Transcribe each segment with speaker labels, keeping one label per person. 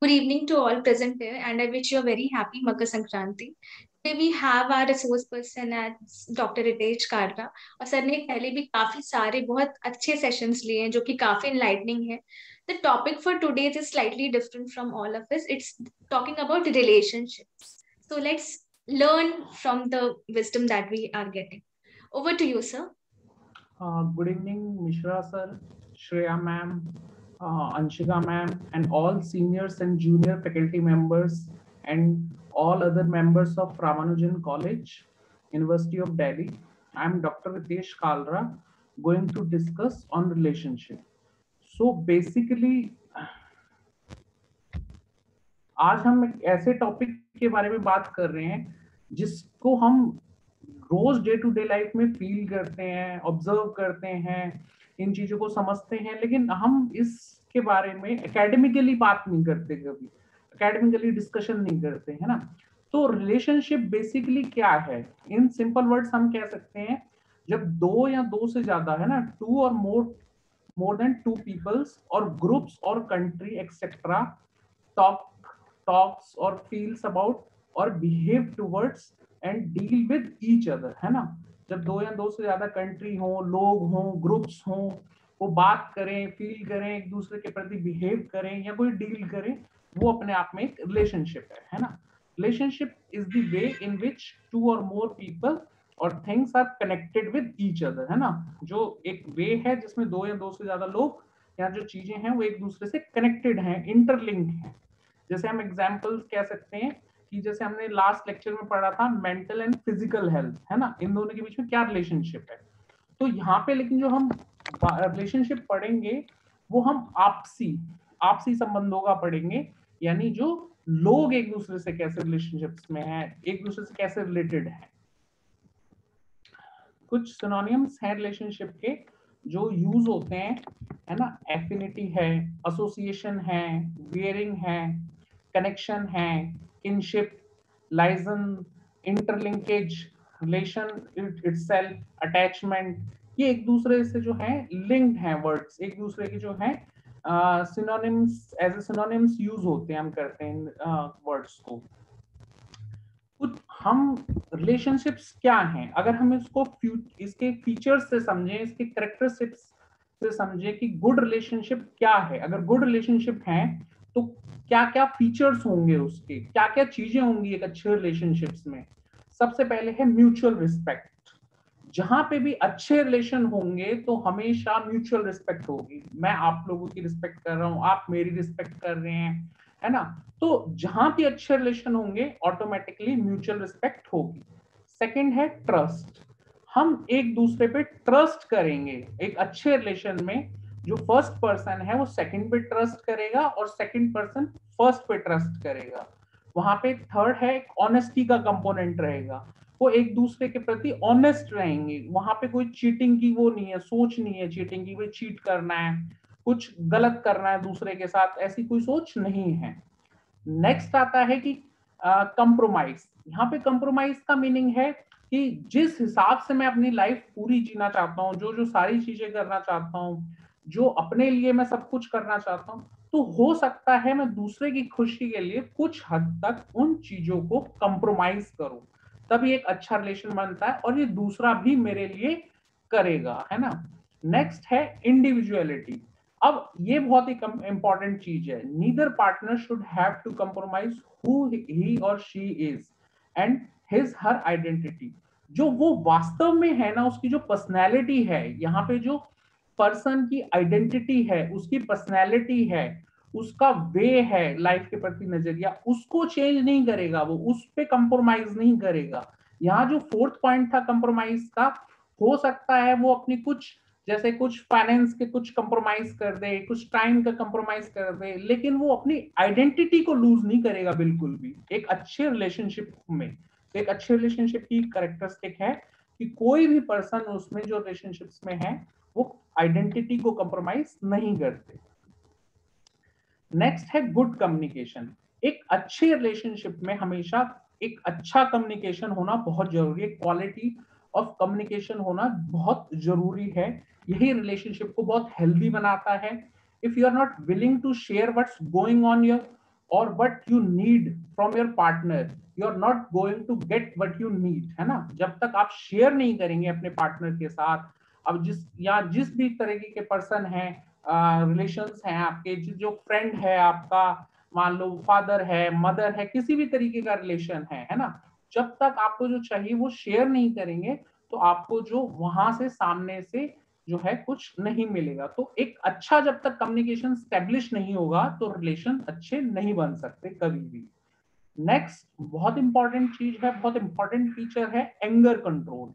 Speaker 1: Good evening to all present here, and I wish you a very happy Makar Sankranti. Today we have our resource person as Dr. Ritesh Kalra, और sir ने पहले भी काफी सारे बहुत अच्छे sessions लिए हैं जो कि काफी enlightening है. The topic for today is slightly different from all of us. It's talking about relationships. So let's learn from the wisdom that we are getting. Over to you, sir.
Speaker 2: Good evening, Mishra sir, Shreya ma'am, Anshika ma'am, and all seniors and junior faculty members and all other members of Ramanujan College, University of Delhi. I am Dr. Ritesh Kalra, going to discuss on relationship. So basically, आज हम एक ऐसे topic के बारे में बात कर रहे हैं जिसको हम रोज डे टू डे लाइफ में फील करते हैं, ऑब्जर्व करते हैं, इन चीजों को समझते हैं, लेकिन हम इसके बारे में एकेडमिकली बात नहीं करते, कभी एकेडमिकली डिस्कशन नहीं करते, है ना। तो रिलेशनशिप बेसिकली क्या है? इन सिंपल वर्ड्स हम कह सकते हैं, जब दो या दो से ज्यादा, है ना, to or more than to peoples और ग्रुप्स और country etcetera talks or feels about or behave towards and deal with each other, है ना। जब दो या दो से ज्यादा कंट्री हो, लोग हो, ग्रुप्स हो, वो बात करें, फील करें, एक दूसरे के प्रति बिहेव करें या कोई डील करें, वो अपने आप में एक रिलेशनशिप है ना। Relationship is the way in which two or more people or things are connected with each other, है ना। जो एक वे है जिसमें दो या दो से ज्यादा लोग या जो चीजें हैं वो एक दूसरे से कनेक्टेड हैं, इंटरलिंक्ड हैं। जैसे हम एग्जाम्पल्स कह सकते हैं कि जैसे हमने लास्ट लेक्चर में पढ़ा था मेंटल एंड फिजिकल हेल्थ, है ना, इन दोनों के बीच में क्या रिलेशनशिप है। तो यहाँ पे लेकिन जो हम रिलेशनशिप पढ़ेंगे वो हम आपसी संबंधों का पढ़ेंगे, यानी जो लोग एक दूसरे से कैसे रिलेशनशिप्स में हैं, एक दूसरे से कैसे रिलेटेड हैं। कुछ सिनोनिम्स हैं रिलेशनशिप के जो यूज होते हैं, है ना। एफिनिटी है, एसोसिएशन है, वियरिंग है, कनेक्शन है, kinship, liaison, interlinkage, relation itself, attachment, ये एक दूसरे से जो है लिंक्ड हैं वर्ड्स, एक दूसरे के जो है synonyms, as a synonyms use होते हैं, हम करते हैं वर्ड्स को। कुछ हम रिलेशनशिप्स क्या हैं, अगर हम इसको इसके फीचर्स से समझें, इसके कैरेक्टरिस्टिक्स से समझें कि गुड रिलेशनशिप क्या है। अगर गुड रिलेशनशिप है तो क्या क्या फीचर्स होंगे, उसके क्या क्या चीजें होंगी एक अच्छे रिलेशनशिप्स में। सबसे पहले है म्यूचुअल रिस्पेक्ट। जहां पे भी अच्छे रिलेशन होंगे तो हमेशा म्यूचुअल रिस्पेक्ट होगी। मैं आप लोगों की रिस्पेक्ट कर रहा हूं, आप मेरी रिस्पेक्ट कर रहे हैं, है ना। तो जहां भी अच्छे रिलेशन होंगे ऑटोमेटिकली म्यूचुअल रिस्पेक्ट होगी। सेकंड है ट्रस्ट। हम एक दूसरे पे ट्रस्ट करेंगे। एक अच्छे रिलेशन में जो फर्स्ट पर्सन है वो सेकंड पे ट्रस्ट करेगा और सेकंड पर्सन फर्स्ट पे ट्रस्ट करेगा। वहां पे थर्ड है ऑनेस्टी का कंपोनेंट रहेगा, वो एक दूसरे के प्रति ऑनेस्ट रहेंगे। वहां पे कोई चीटिंग की वो नहीं है, सोच नहीं है चीटिंग की, कोई चीट करना है, कुछ गलत करना है दूसरे के साथ, ऐसी कोई सोच नहीं है। नेक्स्ट आता है कि कंप्रोमाइज। यहाँ पे कंप्रोमाइज का मीनिंग है कि जिस हिसाब से मैं अपनी लाइफ पूरी जीना चाहता हूँ, जो जो सारी चीजें करना चाहता हूँ, जो अपने लिए मैं सब कुछ करना चाहता हूँ, तो हो सकता है मैं दूसरे की खुशी के लिए कुछ हद तक उन चीजों को कंप्रोमाइज करूं, तभी एक अच्छा रिलेशन बनता है और ये दूसरा भी मेरे लिए करेगा, है ना। नेक्स्ट है इंडिविजुअलिटी। अब ये बहुत ही इंपॉर्टेंट चीज है। Neither partner should have to compromise who he और she is and his her identity. जो वो वास्तव में है ना, उसकी जो पर्सनैलिटी है, यहाँ पे जो पर्सन की आइडेंटिटी है, उसकी पर्सनैलिटी है, उसका वे है लाइफ के प्रति नजरिया, उसको चेंज नहीं करेगा, वो उस पे कंप्रोमाइज नहीं करेगा। यहाँ जो फोर्थ पॉइंट था कंप्रोमाइज का, हो सकता है वो अपनी कुछ, जैसे कुछ फाइनेंस के कुछ कंप्रोमाइज कर दे, कुछ टाइम का कंप्रोमाइज कर दे, लेकिन वो अपनी आइडेंटिटी को लूज नहीं करेगा बिल्कुल भी। एक अच्छे रिलेशनशिप में, एक अच्छे रिलेशनशिप की कैरेक्टरिस्टिक है कि कोई भी पर्सन उसमें जो रिलेशनशिप्स में है वो आइडेंटिटी को कंप्रोमाइज नहीं करते। नेक्स्ट है गुड कम्युनिकेशन। एक अच्छे रिलेशनशिप में हमेशा एक अच्छा कम्युनिकेशन होना बहुत जरूरी है। क्वालिटी ऑफ कम्युनिकेशन होना बहुत जरूरी है, यही रिलेशनशिप को बहुत हेल्दी बनाता है। If you are not willing to share what's going on your और what you need from your partner, you are not going to get what you need, है ना। जब तक आप शेयर नहीं करेंगे अपने पार्टनर के साथ, अब जिस भी तरीके के पर्सन हैं, रिलेशंस हैं आपके, जो फ्रेंड है आपका, मान लो फादर है, मदर है, किसी भी तरीके का रिलेशन है ना, जब तक आपको जो चाहिए वो शेयर नहीं करेंगे तो आपको जो वहां से सामने से जो है कुछ नहीं मिलेगा। तो एक अच्छा जब तक कम्युनिकेशन स्टेब्लिश नहीं होगा तो रिलेशन अच्छे नहीं बन सकते कभी भी। नेक्स्ट बहुत इंपॉर्टेंट चीज है, बहुत इंपॉर्टेंट फीचर है एंगर कंट्रोल।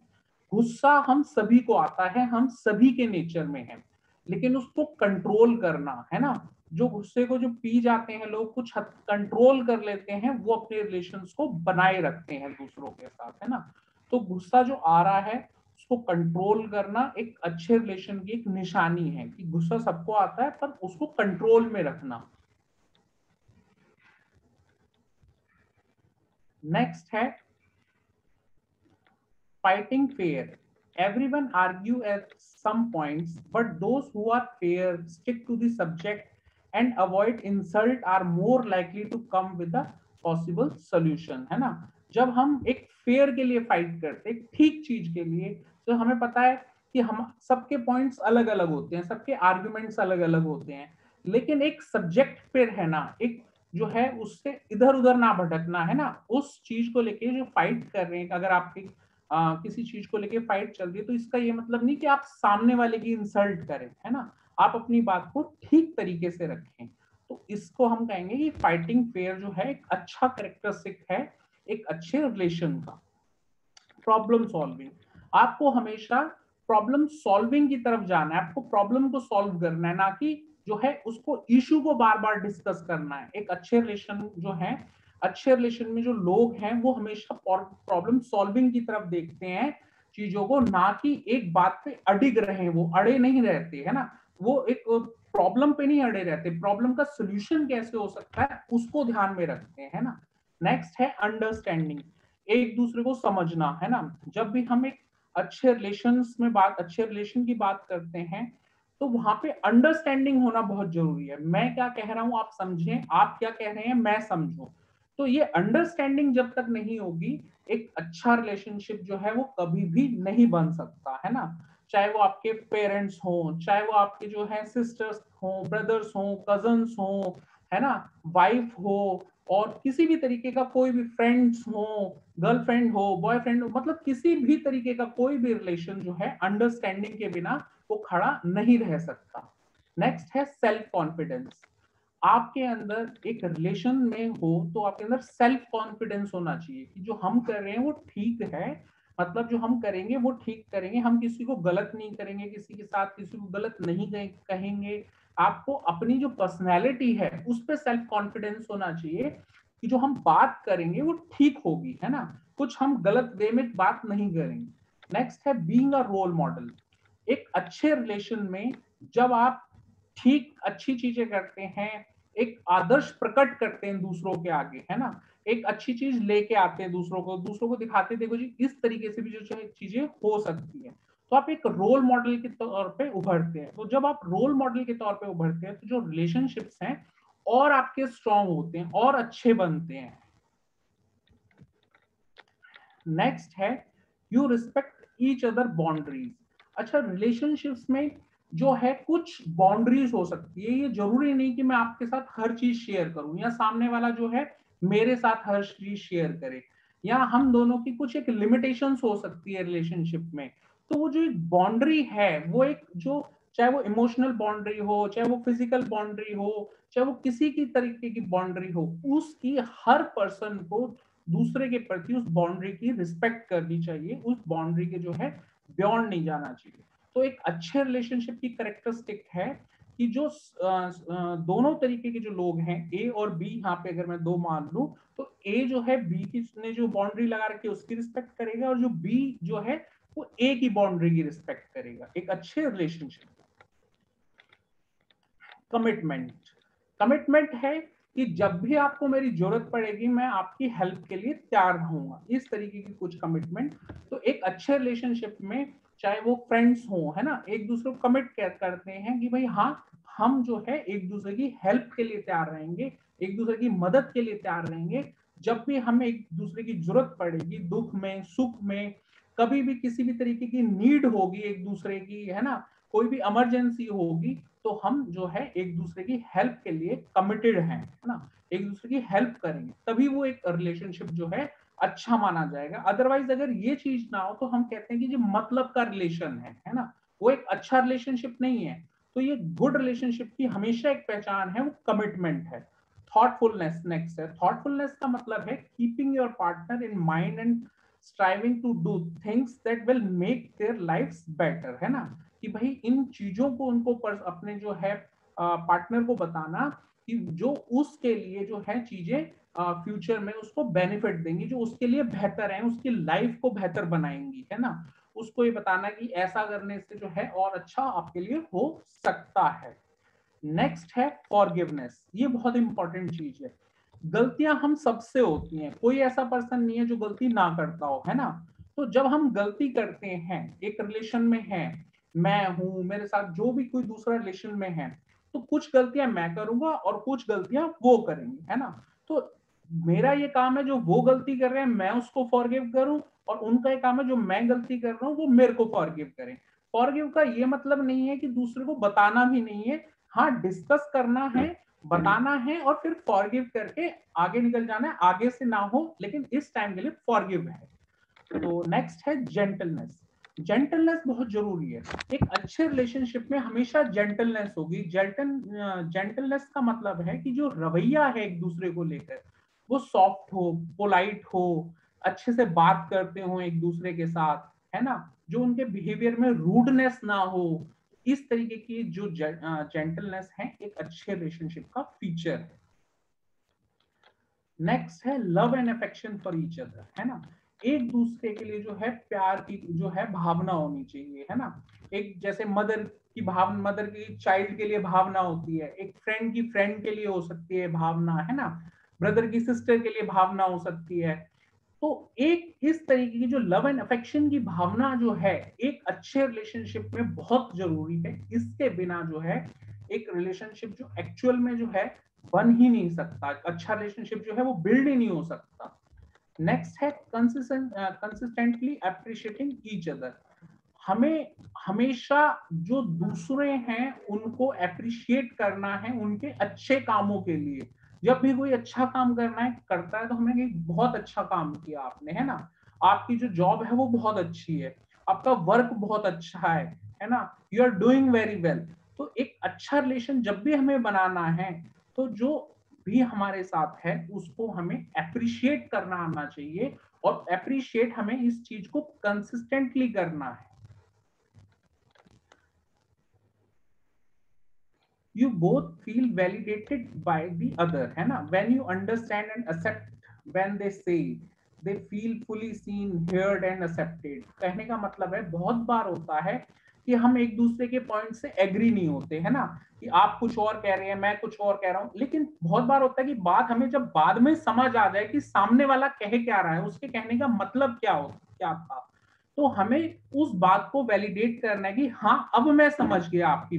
Speaker 2: गुस्सा हम सभी को आता है, हम सभी के नेचर में है, लेकिन उसको कंट्रोल करना, है ना। जो गुस्से को जो पी जाते हैं लोग, कुछ हद कंट्रोल कर लेते हैं, वो अपने रिलेशंस को बनाए रखते हैं दूसरों के साथ, है ना। तो गुस्सा जो आ रहा है उसको कंट्रोल करना एक अच्छे रिलेशन की एक निशानी है, कि गुस्सा सबको आता है पर उसको कंट्रोल में रखना। नेक्स्ट है fighting fair. Everyone argue at some points, but those who are fair, stick to the subject and avoid insult are more likely to come with a possible solution, है ना। जब हम एक फेयर के लिए फाइट करते हैं, एक ठीक चीज के लिए, तो हमें पता है कि हम सबके पॉइंट्स अलग अलग होते हैं, सबके आर्ग्यूमेंट्स अलग अलग होते हैं, लेकिन एक सब्जेक्ट पे है ना, एक जो है उससे इधर उधर ना भटकना, है ना। उस चीज को लेके जो फाइट कर रहे हैं, अगर आपकी किसी चीज को लेके फाइट चल रही है, तो इसका ये मतलब नहीं कि आप सामने वाले की इंसल्ट करें, है ना। आप अपनी बात को ठीक तरीके से रखें। तो इसको हम कहेंगे कि फाइटिंग फेयर जो है एक अच्छा कैरेक्टरिस्टिक है एक अच्छे रिलेशन का। प्रॉब्लम सॉल्विंग, आपको हमेशा प्रॉब्लम सॉल्विंग की तरफ जाना है, आपको प्रॉब्लम को सॉल्व करना है, ना कि जो है उसको इशू को बार बार डिस्कस करना है। एक अच्छे रिलेशन जो है, अच्छे रिलेशन में जो लोग हैं वो हमेशा प्रॉब्लम सॉल्विंग की तरफ देखते हैं चीजों को, ना कि एक बात पे अडिग रहे, वो अड़े नहीं रहते, है ना। वो एक प्रॉब्लम पे नहीं अड़े रहते, प्रॉब्लम का सोल्यूशन कैसे हो सकता है उसको ध्यान में रखते हैं, है ना। नेक्स्ट है अंडरस्टैंडिंग, एक दूसरे को समझना, है ना। जब भी हम एक अच्छे रिलेशन की बात करते हैं तो वहां पे अंडरस्टैंडिंग होना बहुत जरूरी है। मैं क्या कह रहा हूं आप समझें, आप क्या कह रहे हैं मैं समझूं। तो ये अंडरस्टैंडिंग जब तक नहीं होगी, एक अच्छा रिलेशनशिप जो है वो कभी भी नहीं बन सकता, है ना। चाहे वो आपके पेरेंट्स हो, चाहे वो आपके जो है सिस्टर्स हो, ब्रदर्स हो, कजन्स हो, है ना, वाइफ हो, और किसी भी तरीके का कोई भी फ्रेंड्स हो, गर्लफ्रेंड हो, बॉयफ्रेंड हो, मतलब किसी भी तरीके का कोई भी रिलेशन जो है अंडरस्टैंडिंग के बिना वो खड़ा नहीं रह सकता। नेक्स्ट है सेल्फ कॉन्फिडेंस। आपके अंदर एक रिलेशन में हो तो आपके अंदर सेल्फ कॉन्फिडेंस होना चाहिए कि जो हम कर रहे हैं वो ठीक है, मतलब जो हम करेंगे वो ठीक करेंगे, हम किसी को गलत नहीं करेंगे, किसी के साथ किसी को गलत नहीं कहेंगे। आपको अपनी जो पर्सनैलिटी है उस पर सेल्फ कॉन्फिडेंस होना चाहिए कि जो हम बात करेंगे वो ठीक होगी, है ना, कुछ हम गलत वे में बात नहीं करेंगे। नेक्स्ट है बीइंग अ रोल मॉडल। एक अच्छे रिलेशन में जब आप ठीक अच्छी चीजें करते हैं, एक आदर्श प्रकट करते हैं दूसरों के आगे, है ना, एक अच्छी चीज लेके आते हैं दूसरों को दिखाते हैं, देखो जी इस तरीके से भी जो चीजें हो सकती है, तो आप एक रोल मॉडल के तौर पे उभरते हैं। तो जब आप रोल मॉडल के तौर पे उभरते हैं तो जो रिलेशनशिप्स हैं और आपके स्ट्रांग होते हैं और अच्छे बनते हैं। नेक्स्ट है you respect each other boundaries. अच्छा, रिलेशनशिप्स में जो है कुछ बाउंड्रीज हो सकती है, ये जरूरी नहीं कि मैं आपके साथ हर चीज शेयर करूं या सामने वाला जो है मेरे साथ हर चीज शेयर करे, या हम दोनों की कुछ एक लिमिटेशंस हो सकती है रिलेशनशिप में। तो वो जो एक बाउंड्री है वो एक जो, चाहे वो इमोशनल बाउंड्री हो, चाहे वो फिजिकल बाउंड्री हो, चाहे वो किसी की तरीके की बाउंड्री हो, उसकी हर पर्सन को दूसरे के प्रति उस बाउंड्री की रिस्पेक्ट करनी चाहिए, उस बाउंड्री के जो है बियॉन्ड नहीं जाना चाहिए। तो एक अच्छे रिलेशनशिप की कैरेक्टरिस्टिक है कि जो दोनों तरीके के जो लोग हैं, ए और बी, यहाँ पे अगर मैं दो मान लूं तो ए जो है बी की ने जो बाउंड्री लगा रखी है उसकी रिस्पेक्ट करेगा, और जो बी जो है वो ए की बाउंड्री की रिस्पेक्ट करेगा, एक अच्छे रिलेशनशिप। कमिटमेंट, कमिटमेंट है कि जब भी आपको मेरी जरूरत पड़ेगी मैं आपकी हेल्प के लिए तैयार रहूंगा, इस तरीके की कुछ कमिटमेंट। तो एक अच्छे रिलेशनशिप में चाहे वो फ्रेंड्स हो, है ना, एक दूसरे को कमिट करते हैं कि भाई हाँ हम जो है एक दूसरे की हेल्प के लिए तैयार रहेंगे, एक दूसरे की मदद के लिए तैयार रहेंगे। जब भी हमें एक दूसरे की जरूरत पड़ेगी, दुख में, सुख में, कभी भी किसी भी तरीके की नीड होगी एक दूसरे की, है ना, कोई भी इमरजेंसी होगी, तो हम जो है एक दूसरे की हेल्प के लिए कमिटेड हैं, है ना, एक दूसरे की हेल्प करेंगे, तभी वो एक रिलेशनशिप जो है अच्छा माना जाएगा। अदरवाइज अगर ये चीज ना हो तो हम कहते हैं कि जो मतलब का रिलेशन है ना, वो एक अच्छा रिलेशनशिप नहीं है। तो ये गुड रिलेशनशिप की हमेशा एक पहचान है, वो कमिटमेंट है। थॉटफुलनेस नेक्स्ट है। थॉटफुलनेस का मतलब है keeping your partner in mind and striving to do things that will make their lifes better, है ना, कि भाई इन चीजों को उनको अपने जो है पार्टनर को बताना कि जो उसके लिए जो है चीजें फ्यूचर में उसको बेनिफिट देंगी, जो उसके लिए बेहतर है, उसकी लाइफ को बेहतर बनाएंगी, है ना, उसको ये बताना कि ऐसा करने से जो है और अच्छा आपके लिए हो सकता है। नेक्स्ट है फॉरगिवनेस। ये बहुत इंपॉर्टेंट चीज है। गलतियां हम सबसे होती हैं, कोई ऐसा पर्सन नहीं है जो गलती ना करता हो, है ना। तो जब हम गलती करते हैं, एक रिलेशन में है, मैं हूं, मेरे साथ जो भी कोई दूसरा रिलेशन में है, तो कुछ गलतियां मैं करूंगा और कुछ गलतियां वो करेंगे, है ना। तो मेरा ये काम है जो वो गलती कर रहे हैं मैं उसको फॉरगिव करूं, और उनका ये काम है जो मैं गलती कर रहा हूं वो मेरे को फॉरगिव करें। फॉरगिव का ये मतलब नहीं है कि दूसरे को बताना भी नहीं है, हाँ डिस्कस करना है, बताना है, और फिर फॉरगिव करके आगे निकल जाना है, आगे से ना हो, लेकिन इस टाइम के लिए फॉरगिव है। तो नेक्स्ट है जेंटलनेस। जेंटलनेस बहुत जरूरी है। एक अच्छे रिलेशनशिप में हमेशा जेंटलनेस होगी। जेंटलनेस का मतलब है कि जो रवैया है एक दूसरे को लेकर, वो सॉफ्ट हो, पोलाइट हो, अच्छे से बात करते हो एक दूसरे के साथ, है ना, जो उनके बिहेवियर में रूडनेस ना हो। इस तरीके की जो जेंटलनेस है एक अच्छे रिलेशनशिप का फीचर है। नेक्स्ट है love and affection for each other, है ना। एक दूसरे के लिए जो है प्यार की जो है भावना होनी चाहिए, है ना। एक जैसे मदर की भावना, मदर की चाइल्ड के लिए भावना होती है, एक फ्रेंड की फ्रेंड के लिए हो सकती है भावना, है ना, ब्रदर की सिस्टर के लिए भावना हो सकती है। तो एक इस तरीके की जो लव एंड अफेक्शन की भावना जो है एक अच्छे रिलेशनशिप में बहुत जरूरी है। इसके बिना जो है एक रिलेशनशिप जो एक्चुअल में जो है बन ही नहीं सकता, अच्छा रिलेशनशिप जो है वो बिल्ड ही नहीं हो सकता। नेक्स्ट है कंसिस्टेंटली अप्रिशिएटिंग ईच अदर। हमें हमेशा जो दूसरे हैं उनको अप्रिशिएट करना है उनके अच्छे कामों के लिए। जब भी कोई अच्छा काम करना है करता है तो हमें एक बहुत अच्छा काम किया आपने, है ना, आपकी जो जॉब है वो बहुत अच्छी है, आपका वर्क बहुत अच्छा है ना, you are doing very well. तो एक अच्छा रिलेशन जब भी हमें बनाना है, तो जो भी हमारे साथ है उसको हमें अप्रिशिएट करना आना चाहिए, और अप्रिशिएट हमें इस चीज को कंसिस्टेंटली करना है। You both feel validated by the other, है ना, when you understand and accept when they say, they feel fully seen, heard and accepted। कहने का मतलब है बहुत बार होता है कि हम एक दूसरे के पॉइंट से एग्री नहीं होते, है ना, कि आप कुछ और कह रहे हैं मैं कुछ और कह रहा हूं, लेकिन बहुत बार होता है कि बात हमें जब बाद में समझ आ जाए कि सामने वाला कह क्या रहा है, उसके कहने का मतलब क्या था, तो हमें उस बात को वैलिडेट करना है कि हाँ अब मैं समझ गया आपकी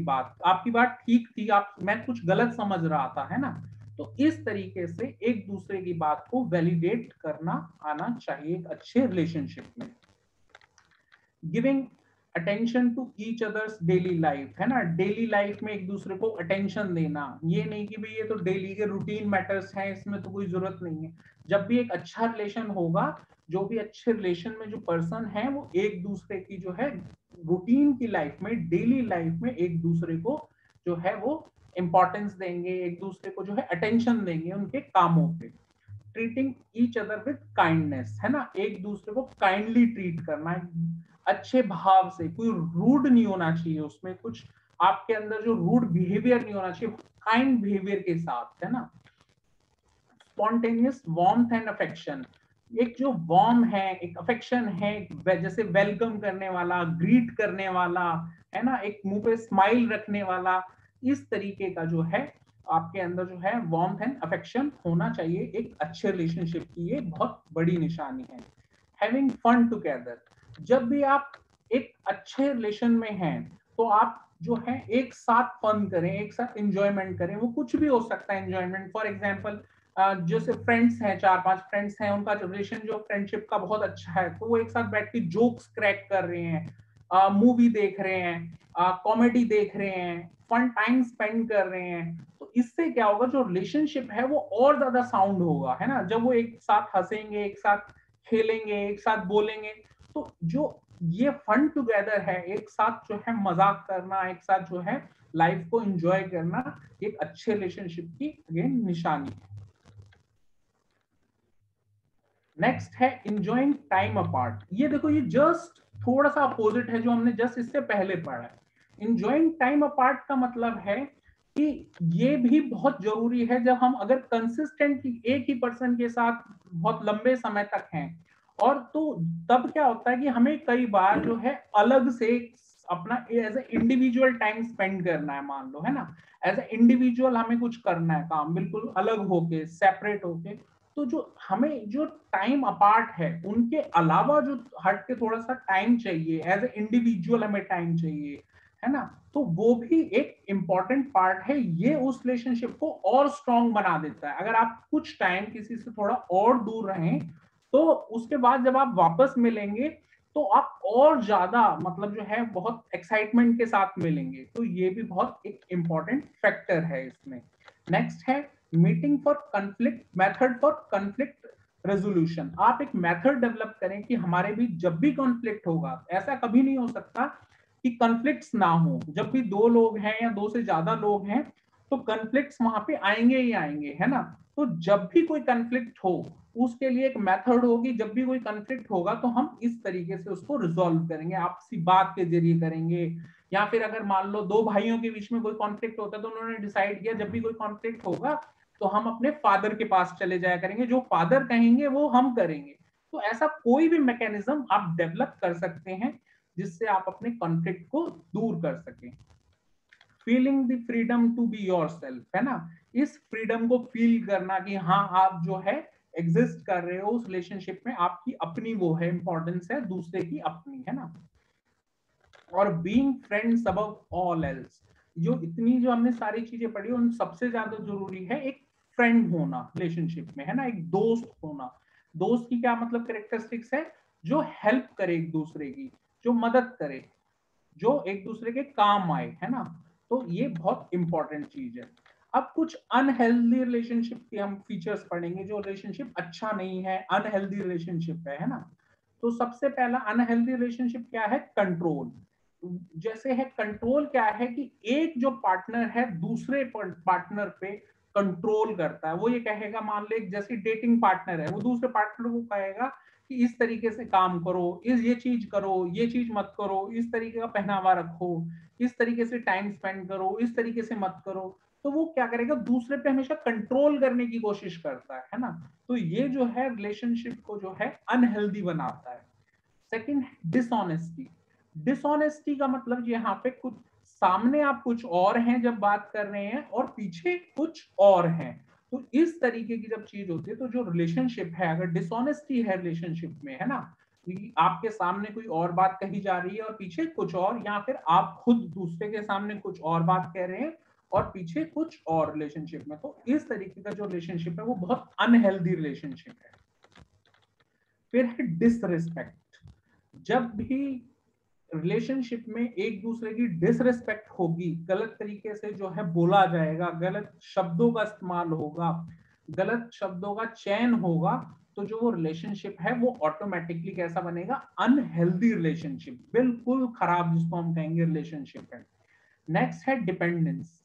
Speaker 2: बात ठीक थी, आप मैं कुछ गलत समझ रहा था, है ना। तो इस तरीके से एक दूसरे की बात को वैलिडेट करना आना चाहिए एक अच्छे रिलेशनशिप में। Giving attention to each others daily life, है ना, डेली लाइफ में एक दूसरे को अटेंशन देना, ये नहीं कि भाई ये तो डेली के रूटीन मैटर्स हैं इसमें तो कोई जरूरत नहीं है। जब भी एक अच्छा रिलेशन होगा, जो भी अच्छे रिलेशन में जो पर्सन है वो एक दूसरे की जो है रूटीन की लाइफ में, डेली लाइफ में एक दूसरे को जो है वो इंपॉर्टेंस देंगे, एक दूसरे को जो है अटेंशन देंगे उनके कामों पे। Treating each other with kindness, है ना, एक दूसरे को काइंडली ट्रीट करना है, अच्छे भाव से, कोई रूड नहीं होना चाहिए उसमें, कुछ आपके अंदर जो रूड बिहेवियर नहीं होना चाहिए, काइंड बिहेवियर के साथ, है ना। स्पॉन्टेनियस वार्मथ एंड अफेक्शन, एक जो वार्म है, एक अफेक्शन है, जैसे वेलकम करने वाला, ग्रीट करने वाला, है ना, एक मुंह पे स्माइल रखने वाला, इस तरीके का जो है आपके अंदर जो है वार्मथ एंड अफेक्शन होना चाहिए एक अच्छे रिलेशनशिप की, ये बहुत बड़ी निशानी है। हैविंग फन टुगेदर, जब भी आप एक अच्छे रिलेशन में हैं तो आप जो है एक साथ फन करें, एक साथ एंजॉयमेंट करें। वो कुछ भी हो सकता है एंजॉयमेंट, फॉर एग्जांपल जैसे फ्रेंड्स हैं, 4-5 फ्रेंड्स हैं, उनका रिलेशन जो फ्रेंडशिप का बहुत अच्छा है, तो वो एक साथ बैठ के जोक्स क्रैक कर रहे हैं, मूवी देख रहे हैं, कॉमेडी देख रहे हैं, फन टाइम स्पेंड कर रहे हैं। तो इससे क्या होगा, जो रिलेशनशिप है वो और ज्यादा साउंड होगा, है ना। जब वो एक साथ हंसेंगे, एक साथ खेलेंगे, एक साथ बोलेंगे, तो जो ये फन टुगेदर है, एक साथ जो है मजाक करना, एक साथ जो है लाइफ को एंजॉय करना, एक अच्छे रिलेशनशिप की अगेन निशानी है। नेक्स्ट है इंजॉइंग टाइम अपार्ट। ये देखो, ये जस्ट थोड़ा सा अपोजिट है जो हमने जस्ट इससे पहले पढ़ा है। इंजॉइंग टाइम अपार्ट का मतलब है कि ये भी बहुत जरूरी है जब हम अगर कंसिस्टेंटली एक ही पर्सन के साथ बहुत लंबे समय तक हैं, और तो तब क्या होता है कि हमें कई बार जो है अलग से अपना as a individual time spend करना है, मान लो, है ना। एज ए इंडिविजुअल हमें कुछ करना है काम, बिल्कुल अलग होके, सेपरेट होके। तो जो हमें जो टाइम अपार्ट है उनके अलावा जो हट के थोड़ा सा टाइम चाहिए, एज ए इंडिविजुअल हमें टाइम चाहिए, है ना। तो वो भी एक इंपॉर्टेंट पार्ट है, ये उस रिलेशनशिप को और स्ट्रॉन्ग बना देता है। अगर आप कुछ टाइम किसी से थोड़ा और दूर रहें, तो उसके बाद जब आप वापस मिलेंगे तो आप और ज्यादा मतलब जो है बहुत एक्साइटमेंट के साथ मिलेंगे। तो ये भी बहुत एक इंपॉर्टेंट फैक्टर है इसमें। नेक्स्ट है meeting for conflict, method for conflict resolution. आप एक मेथड डेवलप करें कि हमारे बीच जब भी कॉन्फ्लिक्ट होगा, ऐसा कभी नहीं हो सकता कि कॉन्फ्लिक्ट्स ना हो। जब भी दो लोग हैं या दो से ज्यादा लोग हैं, तो कॉन्फ्लिक्ट्स वहां पे आएंगे ही आएंगे, है ना। तो जब भी कोई कॉन्फ्लिक्ट हो, उसके लिए एक मेथड होगी। जब भी कोई कॉन्फ्लिक्ट होगा तो हम इस तरीके से उसको रिजॉल्व करेंगे, आपसी बात के जरिए करेंगे। या फिर अगर मान लो दो भाइयों के बीच में कोई कॉन्फ्लिक्ट होता है, तो उन्होंने डिसाइड किया जब भी कोई कॉन्फ्लिक्ट होगा तो हम अपने फादर के पास चले जाया करेंगे, जो फादर कहेंगे वो हम करेंगे। तो ऐसा कोई भी मैकेनिज्म आप डेवलप कर सकते हैं जिससे आप अपने कॉन्फ्लिक्ट को दूर कर सकें। Feeling the freedom to be yourself, है ना। इस फ्रीडम को फील करना कि हाँ आप जो है एग्जिस्ट कर रहे हो उस रिलेशनशिप में, आपकी अपनी वो है इंपॉर्टेंस है, दूसरे की अपनी, है ना। और being friends above all else, जो इतनी जो हमने सारी चीजें पढ़ी उन सबसे ज्यादा जरूरी है एक फ्रेंड होना रिलेशनशिप में, है ना, एक दोस्त होना। दोस्त की क्या मतलब कैरेक्टरिस्टिक्स है, जो हेल्प करे एक दूसरे की, जो मदद करे, जो एक दूसरे के काम आए, है ना। तो ये बहुत इंपॉर्टेंट चीज है। अब कुछ अनहेल्दी रिलेशनशिप के हम फीचर्स पढ़ेंगे, जो रिलेशनशिप अच्छा नहीं है, अनहेल्दी रिलेशनशिप है ना। तो सबसे पहला अनहेल्दी रिलेशनशिप क्या है, कंट्रोल। जैसे है कंट्रोल क्या है कि एक जो पार्टनर है दूसरे पार्टनर पे कंट्रोल करता है। वो ये कहेगा, मान ले जैसे डेटिंग पार्टनर है, वो दूसरे पार्टनर को कहेगा कि इस तरीके से काम करो, इस ये चीज करो, ये चीज मत करो, इस तरीके का पहनावा रखो, इस तरीके से टाइम स्पेंड करो, इस तरीके से मत करो। तो वो क्या करेगा, दूसरे पे हमेशा कंट्रोल करने की कोशिश करता है ना। तो ये जो है रिलेशनशिप को जो है अनहेल्दी बनाता है। Second, dishonesty. डिसऑनेस्टी का मतलब यहाँ पे कुछ सामने आप कुछ और हैं जब बात कर रहे हैं और पीछे कुछ और हैं। तो इस तरीके की जब चीज होती है तो जो रिलेशनशिप है, अगर डिसऑनेस्टी है रिलेशनशिप में, है ना, कि आपके सामने कोई और बात कही जा रही है और पीछे कुछ और, या फिर आप खुद दूसरे के सामने कुछ और बात कह रहे हैं और पीछे कुछ और रिलेशनशिप में, तो इस तरीके का जो रिलेशनशिप है वो बहुत अनहेल्दी रिलेशनशिप है। फिर है डिसरिस्पेक्ट। जब भी रिलेशनशिप में एक दूसरे की डिसरिस्पेक्ट होगी, गलत तरीके से जो है बोला जाएगा, गलत शब्दों का इस्तेमाल होगा, गलत शब्दों का चयन होगा, तो जो वो रिलेशनशिप है वो ऑटोमेटिकली कैसा बनेगा, अनहेल्दी रिलेशनशिप, बिल्कुल खराब जिसको हम कहेंगे रिलेशनशिप है। नेक्स्ट है डिपेंडेंस।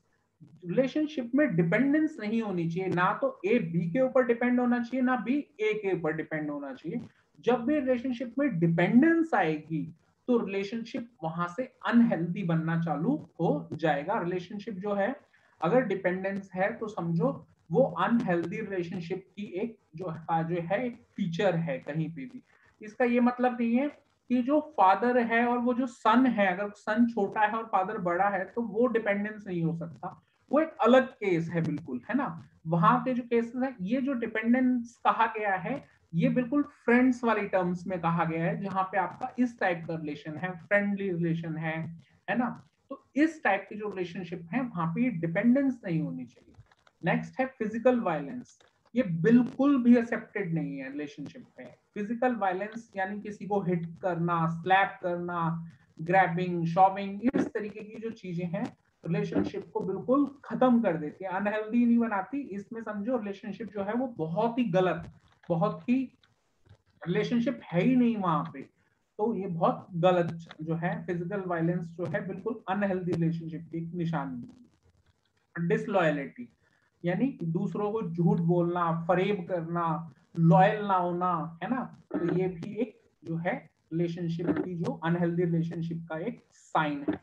Speaker 2: रिलेशनशिप में डिपेंडेंस नहीं होनी चाहिए, ना तो ए बी के ऊपर डिपेंड होना चाहिए, ना बी ए के ऊपर डिपेंड होना चाहिए। जब भी रिलेशनशिप में डिपेंडेंस आएगी तो रिलेशनशिप वहां से अनहेल्दी बनना चालू हो जाएगा। रिलेशनशिप जो है अगर डिपेंडेंस है तो समझो वो अनहेल्दी रिलेशनशिप की एक जो है एक फीचर है कहीं पे भी। इसका ये मतलब नहीं है कि जो फादर है और वो जो सन है, अगर सन छोटा है और फादर बड़ा है तो वो डिपेंडेंस नहीं हो सकता, वो एक अलग केस है बिल्कुल, है ना। वहां के जो केसेस है, ये जो डिपेंडेंस कहा गया है ये बिल्कुल फ्रेंड्स वाली टर्म्स में कहा गया है, जहां पे आपका इस टाइप का रिलेशन है, फ्रेंडली रिलेशन है ना। तो तो इस टाइप की जो रिलेशनशिप है वहां पे डिपेंडेंस नहीं होनी चाहिए। नेक्स्ट है फिजिकल वायलेंस। ये बिल्कुल भी एक्सेप्टेड नहीं है रिलेशनशिप में। फिजिकल वायलेंस यानी किसी को हिट करना, स्लैप करना, ग्रैबिंग, शॉविंग, इस तरीके की जो चीजें हैं रिलेशनशिप को बिल्कुल खत्म कर देती है, अनहेल्दी नहीं बनाती। इसमें समझो रिलेशनशिप जो है वो बहुत ही गलत, बहुत ही रिलेशनशिप है ही नहीं वहां पे। तो ये बहुत गलत जो है, फिजिकल वायलेंस जो है बिल्कुल अनहेल्दी रिलेशनशिप की निशानी। डिसलॉयलिटी यानी दूसरों को झूठ बोलना, फरेब करना, लॉयल ना होना, है ना, तो ये भी एक जो है रिलेशनशिप की जो अनहेल्दी रिलेशनशिप का एक साइन है।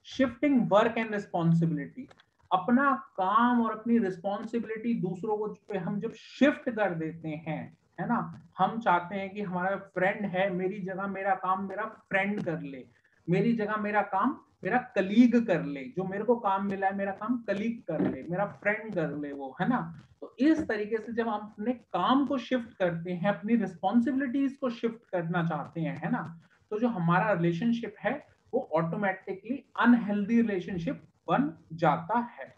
Speaker 2: शिफ्टिंग वर्क एंड रिस्पॉन्सिबिलिटी, अपना काम और अपनी रिस्पॉन्सिबिलिटी दूसरों को पे हम जब शिफ्ट कर देते हैं, है ना, हम चाहते हैं कि हमारा फ्रेंड है, मेरी जगह मेरा काम मेरा फ्रेंड कर ले, मेरी जगह मेरा काम मेरा कलीग कर ले, जो मेरे को काम मिला है मेरा काम कलीग कर ले, मेरा फ्रेंड कर ले वो, है ना। तो इस तरीके से जब हम अपने काम को शिफ्ट करते हैं, अपनी रिस्पॉन्सिबिलिटीज को शिफ्ट करना चाहते हैं, है ना, तो जो हमारा रिलेशनशिप है वो ऑटोमेटिकली अनहेल्दी रिलेशनशिप बन जाता है।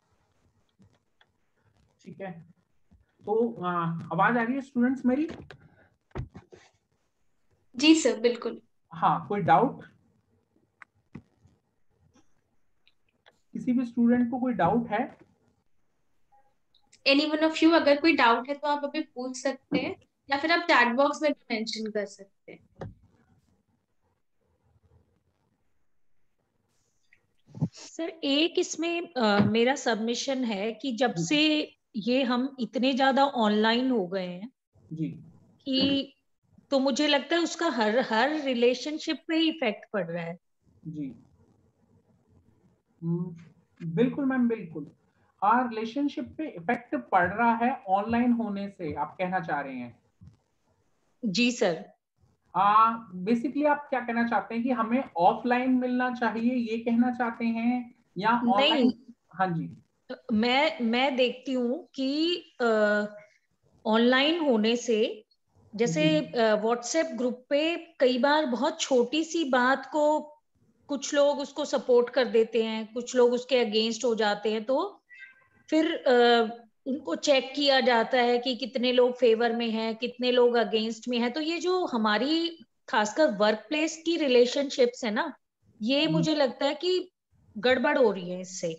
Speaker 2: ठीक है, तो आवाज आ रही है स्टूडेंट्स मेरी?
Speaker 1: जी सर, बिल्कुल।
Speaker 2: हाँ, कोई डाउट? किसी भी स्टूडेंट को कोई डाउट है?
Speaker 1: एनी वन ऑफ यू, अगर कोई डाउट है तो आप अभी पूछ सकते हैं, या फिर आप चैट बॉक्स में भी मेंशन कर सकते हैं।
Speaker 3: सर एक इसमें मेरा सबमिशन है कि जब
Speaker 2: जी
Speaker 3: से ये हम इतने ज्यादा ऑनलाइन हो गए हैं
Speaker 2: जी
Speaker 3: कि, तो मुझे लगता है उसका हर हर रिलेशनशिप पे ही इफेक्ट पड़ रहा है।
Speaker 2: जी बिल्कुल मैम, बिल्कुल। हाँ, रिलेशनशिप पे इफेक्ट पड़ रहा है ऑनलाइन होने से, आप कहना चाह रहे हैं?
Speaker 3: जी सर।
Speaker 2: बेसिकली आप क्या कहना चाहते हैं कि हमें ऑफलाइन मिलना चाहिए, ये कहना चाहते हैं, या
Speaker 3: नहीं,
Speaker 2: ऑनलाइन? हाँ जी।
Speaker 3: मैं देखती हूँ कि ऑनलाइन होने से, जैसे
Speaker 2: जी
Speaker 3: व्हाट्सएप ग्रुप पे कई बार बहुत छोटी सी बात को कुछ लोग उसको सपोर्ट कर देते हैं, कुछ लोग उसके अगेंस्ट हो जाते हैं, तो फिर उनको चेक किया जाता है कि कितने लोग फेवर में हैं, कितने लोग अगेंस्ट में हैं। तो ये जो हमारी खासकर वर्क प्लेस की रिलेशनशिप्स है ना, ये
Speaker 2: जी
Speaker 3: मुझे लगता है कि गड़बड़ हो रही है इससे।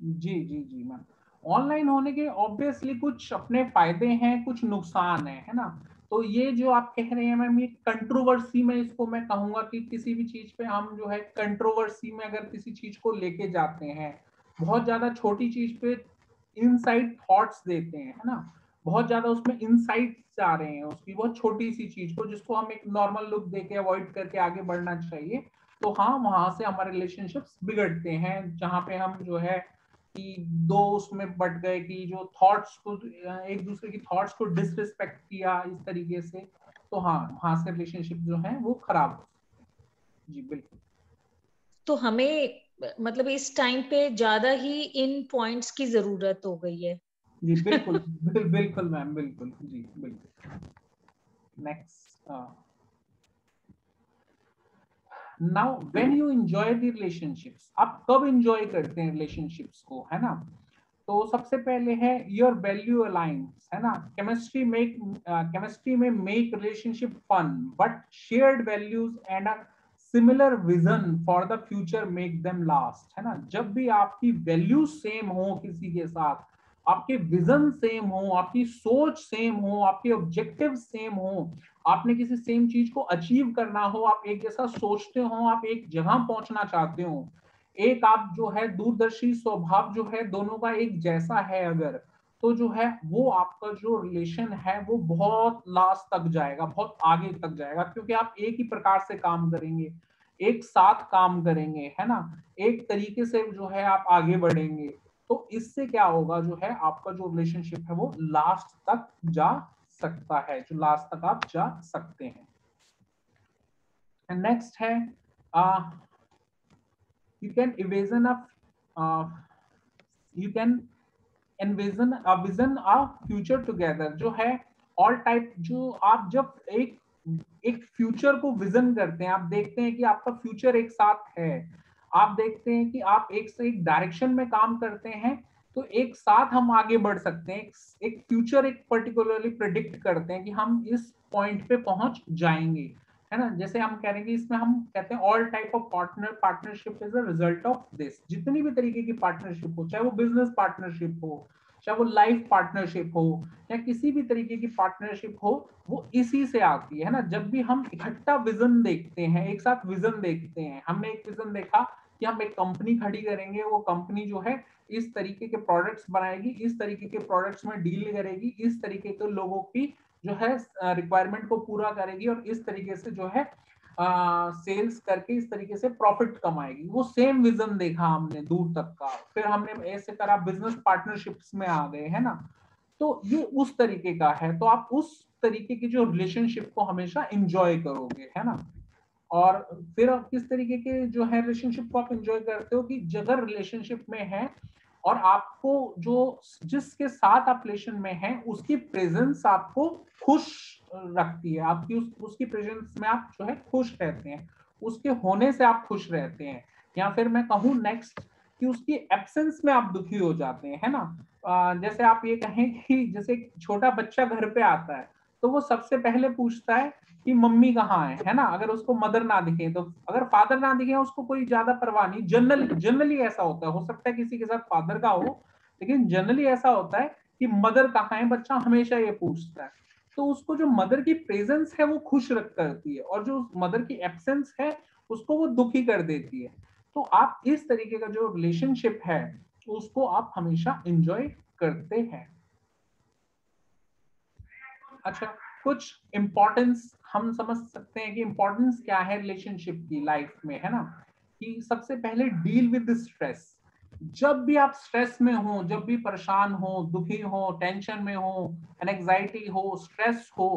Speaker 2: जी जी जी मैम, ऑनलाइन होने के ऑब्वियसली कुछ अपने फायदे हैं, कुछ नुकसान है ना। तो ये जो आप कह रहे हैं मैम, ये कंट्रोवर्सी में इसको मैं कहूंगा कि किसी भी चीज पे हम जो है कंट्रोवर्सी में अगर किसी चीज को लेके जाते हैं, बहुत ज्यादा छोटी चीज पे इनसाइड थॉट्स देते हैं, है ना, बहुत ज्यादा उसमें इनसाइट्स आ रहे हैं उसकी बहुत छोटी सी चीज को, जिसको हम एक नॉर्मल लुक देके अवॉइड करके आगे बढ़ना चाहिए। तो हाँ, वहां से हमारे रिलेशनशिप्स बिगड़ते हैं, जहां पे हम जो है कि दो उसमें बट गए कि जो थॉट्स को, एक दूसरे की थॉट्स को डिसरिस्पेक्ट किया इस तरीके से, तो हाँ, वहां से रिलेशनशिप जो है वो खराब हो सकते हैं। जी बिल्कुल।
Speaker 3: तो हमें मतलब इस टाइम पे ज्यादा ही इन पॉइंट्स की जरूरत हो गई है।
Speaker 2: जी बिल्कुल बिल्कुल मैम, बिल्कुल जी बिल्कुल। Next, now when you enjoy the relationships, आप कब एंजॉय करते हैं रिलेशनशिप्स को, है ना। तो सबसे पहले है योर वैल्यू अलाइंस, है ना, केमिस्ट्री में make relationship fun, but shared values and a similar vision for the future make them last, है ना। जब भी आपकी वैल्यूज सेम हो किसी के साथ, आपके विजन सेम हो, आपकी सोच सेम हो, आपके ऑब्जेक्टिव सेम हो, आपने किसी सेम चीज को अचीव करना हो, आप एक जैसा सोचते हो, आप एक जगह पहुंचना चाहते हो, एक आप जो है दूरदर्शी स्वभाव जो है दोनों का एक जैसा है अगर, तो जो है वो आपका जो रिलेशन है वो बहुत लास्ट तक जाएगा, बहुत आगे तक जाएगा, क्योंकि आप एक ही प्रकार से काम करेंगे, एक साथ काम करेंगे, है ना, एक तरीके से जो है आप आगे बढ़ेंगे। तो इससे क्या होगा, जो है आपका जो रिलेशनशिप है वो लास्ट तक जा सकता है, जो लास्ट तक आप जा सकते हैं। नेक्स्ट है you can envision a uh, you can envision a vision a future together, जो है ऑल टाइप, जो आप जब एक एक फ्यूचर को विजन करते हैं, आप देखते हैं कि आपका फ्यूचर एक साथ है, आप देखते हैं कि आप एक से एक डायरेक्शन में काम करते हैं, तो एक साथ हम आगे बढ़ सकते हैं, एक फ्यूचर एक पर्टिकुलरली प्रिडिक्ट करते हैं कि हम इस पॉइंट पे पहुंच जाएंगे, है ना। जैसे हम कह रहे हैं कि इसमें हम कहते हैं all type of partnership is a result of this. जितनी भी तरीके की पार्टनरशिप हो, चाहे वो बिजनेस पार्टनरशिप हो, चाहे वो लाइफ पार्टनरशिप हो, या किसी भी तरीके की पार्टनरशिप हो, वो इसी से आती है ना। जब भी हम इकट्ठा विजन देखते हैं, एक साथ विजन देखते हैं, हमने एक विजन देखा कि हम एक कंपनी खड़ी करेंगे, वो कंपनी जो है इस तरीके के प्रोडक्ट्स बनाएगी, इस तरीके के प्रोडक्ट्स में डील करेगी, इस तरीके के लोगों की जो है रिक्वायरमेंट को पूरा करेगी, और इस तरीके से जो है सेल्स करके इस तरीके से प्रॉफिट कमाएगी। वो सेम विजन देखा हमने दूर तक का, फिर हमने ऐसे करा, बिजनेस पार्टनरशिप्स में आ गए, है ना। तो ये उस तरीके का है, तो आप उस तरीके की जो रिलेशनशिप को हमेशा एंजॉय करोगे, है ना। और फिर आप किस तरीके के जो है रिलेशनशिप को आप एंजॉय करते हो कि अगर रिलेशनशिप में है और आपको जो जिसके साथ आप रिलेशन में हैं उसकी प्रेजेंस आपको खुश रखती है, आपकी उसकी प्रेजेंस में आप जो है खुश रहते हैं, उसके होने से आप खुश रहते हैं, या फिर मैं कहूँ नेक्स्ट कि उसकी एब्सेंस में आप दुखी हो जाते हैं, है ना। जैसे आप ये कहें कि जैसे एक छोटा बच्चा घर पे आता है तो वो सबसे पहले पूछता है कि मम्मी कहाँ है ना। अगर उसको मदर ना दिखे, तो अगर फादर ना दिखे उसको कोई ज्यादा परवाह नहीं, जनरली ऐसा होता है, हो सकता है किसी के साथ फादर का हो, लेकिन जनरली ऐसा होता है कि मदर कहाँ है, बच्चा हमेशा ये पूछता है। तो उसको जो मदर की प्रेजेंस है वो खुश रख करती है, और जो मदर की एब्सेंस है उसको वो दुखी कर देती है। तो आप इस तरीके का जो रिलेशनशिप है उसको आप हमेशा एंजॉय करते हैं। अच्छा, कुछ इंपॉर्टेंस हम समझ सकते हैं कि इंपॉर्टेंस क्या है रिलेशनशिप की लाइफ में, है ना। कि सबसे पहले डील विद स्ट्रेस। जब भी आप स्ट्रेस में हो, जब भी परेशान हो, दुखी हो, टेंशन में हो, एंजाइटी हो, स्ट्रेस हो,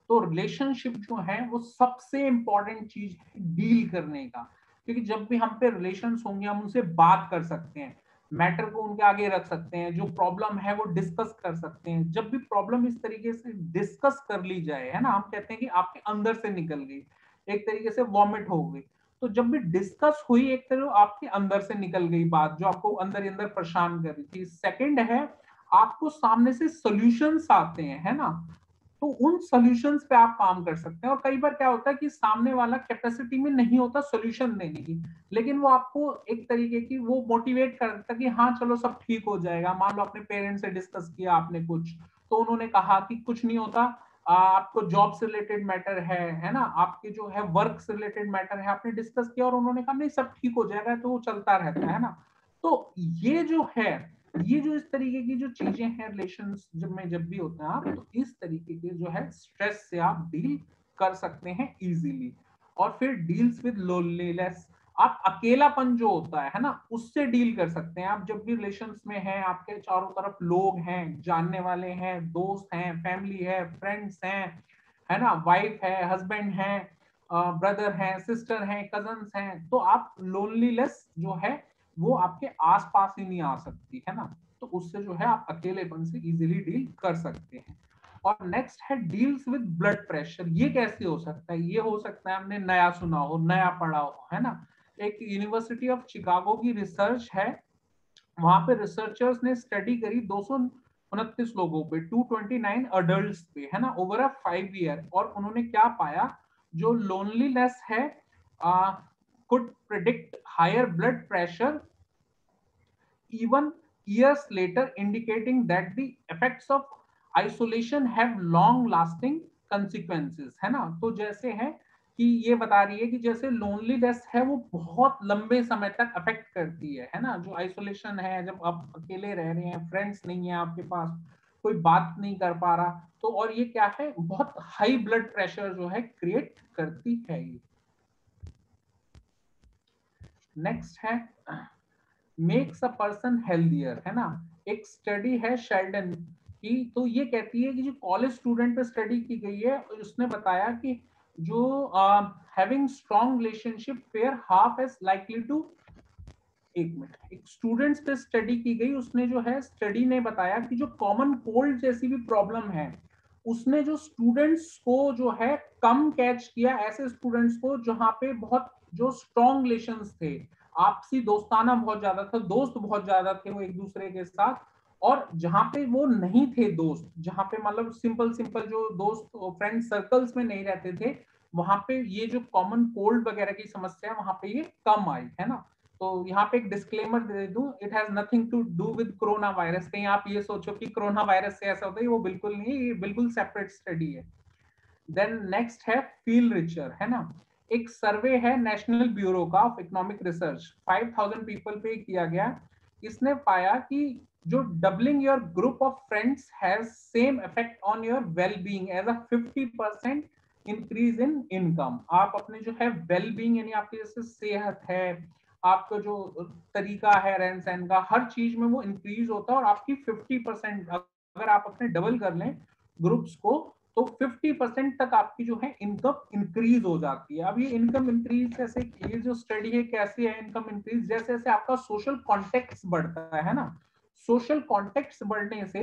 Speaker 2: तो रिलेशनशिप जो है वो सबसे इंपॉर्टेंट चीज है डील करने का। क्योंकि जब भी हम पे रिलेशंस होंगे हम उनसे बात कर सकते हैं, मैटर को उनके आगे रख सकते हैं, जो प्रॉब्लम है वो डिस्कस कर सकते हैं। जब भी प्रॉब्लम इस तरीके से डिस्कस कर ली जाए, है ना, हम कहते हैं कि आपके अंदर से निकल गई, एक तरीके से वॉमिट हो गई, तो जब भी डिस्कस हुई एक तरह आपके अंदर से निकल गई बात जो आपको अंदर अंदर परेशान कर रही थी। सेकंड है आपको सामने से सॉल्यूशंस आते हैं, है ना, तो उन सॉल्यूशंस पे आप काम कर सकते हैं। और कई बार क्या होता है कि सामने वाला कैपेसिटी में नहीं होता सॉल्यूशन देने की, लेकिन वो आपको एक तरीके की वो मोटिवेट करता है कि हाँ चलो सब ठीक हो जाएगा। मान लो अपने पेरेंट्स से डिस्कस किया आपने कुछ, तो उन्होंने कहा कि कुछ नहीं होता, आपको जॉब से रिलेटेड मैटर है ना, आपके जो है वर्क से रिलेटेड मैटर है, आपने डिस्कस किया और उन्होंने कहा नहीं सब ठीक हो जाएगा, तो वो चलता रहता है ना। तो ये जो है, ये जो इस तरीके की जो चीजें हैं रिलेशंस जब भी होते हैं आप, तो इस तरीके के जो है स्ट्रेस से आप डील कर सकते हैं इजीली। और फिर डील्स विद लोनलीनेस, आप अकेलापन जो होता है ना, उससे डील कर सकते हैं। आप जब भी रिलेशंस में हैं, आपके चारों तरफ लोग हैं, जानने वाले हैं, दोस्त हैं, फैमिली है, फ्रेंड्स हैं, है ना, वाइफ है, हस्बैंड है, ब्रदर हैं, सिस्टर हैं, कजन्स हैं, तो आप लोनलीनेस जो है वो आपके आसपास ही नहीं आ सकती, है ना। तो उससे जो है आप अकेलेपन से इजीली डील कर सकते हैं। और नेक्स्ट है डील्स विद ब्लड प्रेशर। ये कैसे हो सकता है? ये हो सकता है हमने नया सुना हो, नया पढ़ा हो, है ना। एक यूनिवर्सिटी ऑफ शिकागो की रिसर्च है, वहां पे रिसर्चर्स ने स्टडी करी 229 लोगों पे, 229 अडल्ट्स पे, है ना, ओवर अ 5 ईयर। और उन्होंने क्या पाया, जो लोनलीनेस है could predict higher blood pressure even years later, indicating that the effects of isolation have long lasting consequences, है ना। तो जैसे है कि ये बता रही है कि जैसे लोनलीनेस है वो बहुत लंबे समय तक अफेक्ट करती है ना। जो आइसोलेशन है, जब आप अकेले रह रहे हैं, फ्रेंड्स नहीं है आपके पास, कोई बात नहीं कर पा रहा, तो और ये क्या है, बहुत हाई ब्लड प्रेशर जो है क्रिएट करती है ये। नेक्स्ट है मेक्स अ पर्सन हेल्दियर, है ना। एक स्टडी है शेल्डन की, तो ये कहती है कि जो कॉलेज स्टूडेंट पे स्टडी की गई है, उसने बताया कि जो having strong relationship fare half as likely to, एक मिनट, एक स्टूडेंट्स पे स्टडी की गई, उसने जो है स्टडी ने बताया कि जो कॉमन कोल्ड जैसी भी प्रॉब्लम है, उसने जो स्टूडेंट्स को जो है कम कैच किया, ऐसे स्टूडेंट्स को जहां पे बहुत जो स्ट्रॉन्ग रिलेशंस थे, आपसी दोस्ताना बहुत ज्यादा था, दोस्त बहुत ज्यादा थे वो एक दूसरे के साथ। और जहाँ पे वो नहीं थे दोस्त, जहाँ पे मतलब सिंपल सिंपल जो दोस्त फ्रेंड सर्कल्स में नहीं रहते थे, वहां पे ये जो कॉमन कोल्ड वगैरह की समस्या है वहां पे ये कम आई है ना। तो यहाँ पे एक डिस्क्लेमर दे दूं, it has nothing to do with corona virus. कहीं आप ये सोचो कि कोरोना वायरस से ऐसा होता है, वो बिल्कुल नहीं, ये बिल्कुल सेपरेट स्टडी है। देन नेक्स्ट है फील रिचर, है ना। एक सर्वे है नेशनल ब्यूरो का ऑफ इकोनॉमिक रिसर्च, 5000 पीपल पे किया गया। इसने पाया कि जो doubling your group of friends has same effect on your well being as a 50% increase in income. आप अपने जो है वेल बीइंग, यानी आपकी जैसे सेहत है, आपका जो तरीका है रहन सहन का, हर चीज में वो इंक्रीज होता है। और आपकी 50%, अगर आप अपने डबल कर लें ग्रुप्स को, तो 50% तक आपकी जो है इनकम इंक्रीज हो जाती है। अब ये इनकम इंक्रीज जैसे, ये जो स्टडी है कैसे है इनकम इंक्रीज, जैसे जैसे आपका सोशल कॉन्टेक्ट बढ़ता है ना, सोशल कॉन्टेक्ट बढ़ने से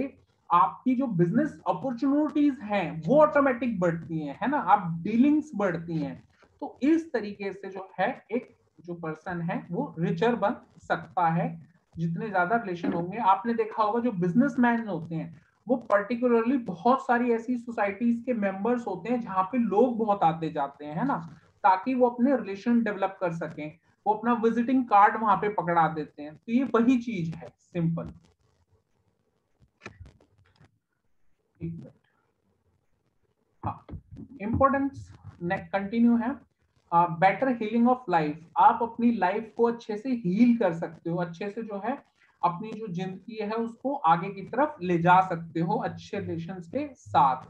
Speaker 2: आपकी जो बिजनेस अपॉर्चुनिटीज हैं वो ऑटोमेटिक बढ़ती हैं, है ना, आप डीलिंग्स बढ़ती हैं। तो इस तरीके से जो है एक जो पर्सन है वो रिचर बन सकता है जितने ज्यादा रिलेशन होंगे। आपने देखा होगा जो बिजनेसमैन होते हैं वो पर्टिकुलरली बहुत सारी ऐसी सोसाइटीज के मेंबर्स होते हैं जहां पे लोग बहुत आते जाते हैं, है ना, ताकि वो अपने रिलेशन डेवलप कर सकें। वो अपना विजिटिंग कार्ड वहां पे पकड़ा देते हैं। तो ये वही चीज है, सिंपल। हाँ, इम्पोर्टेंस कंटिन्यू है। बेटर हीलिंग ऑफ लाइफ, आप अपनी लाइफ को अच्छे से हील कर सकते हो, अच्छे से जो है अपनी जो जिंदगी है उसको आगे की तरफ ले जा सकते हो अच्छे रिलेशंस के साथ।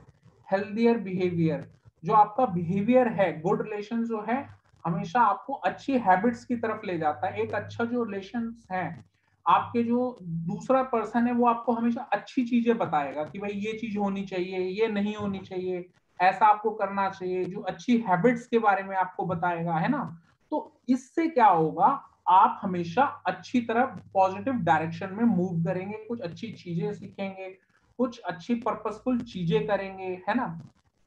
Speaker 2: हेल्दियर बिहेवियर, जो आपका बिहेवियर है, गुड रिलेशन जो है हमेशा आपको अच्छी हैबिट्स की तरफ ले जाता है। एक अच्छा जो रिलेशन है, आपके जो दूसरा पर्सन है वो आपको हमेशा अच्छी चीजें बताएगा कि भाई ये चीज होनी चाहिए, ये नहीं होनी चाहिए, ऐसा आपको करना चाहिए, जो अच्छी हैबिट्स के बारे में आपको बताएगा, है ना। तो इससे क्या होगा, आप हमेशा अच्छी तरफ पॉजिटिव डायरेक्शन में मूव करेंगे, कुछ अच्छी चीजें सीखेंगे, कुछ अच्छी पर्पसफुल चीजें करेंगे, है ना।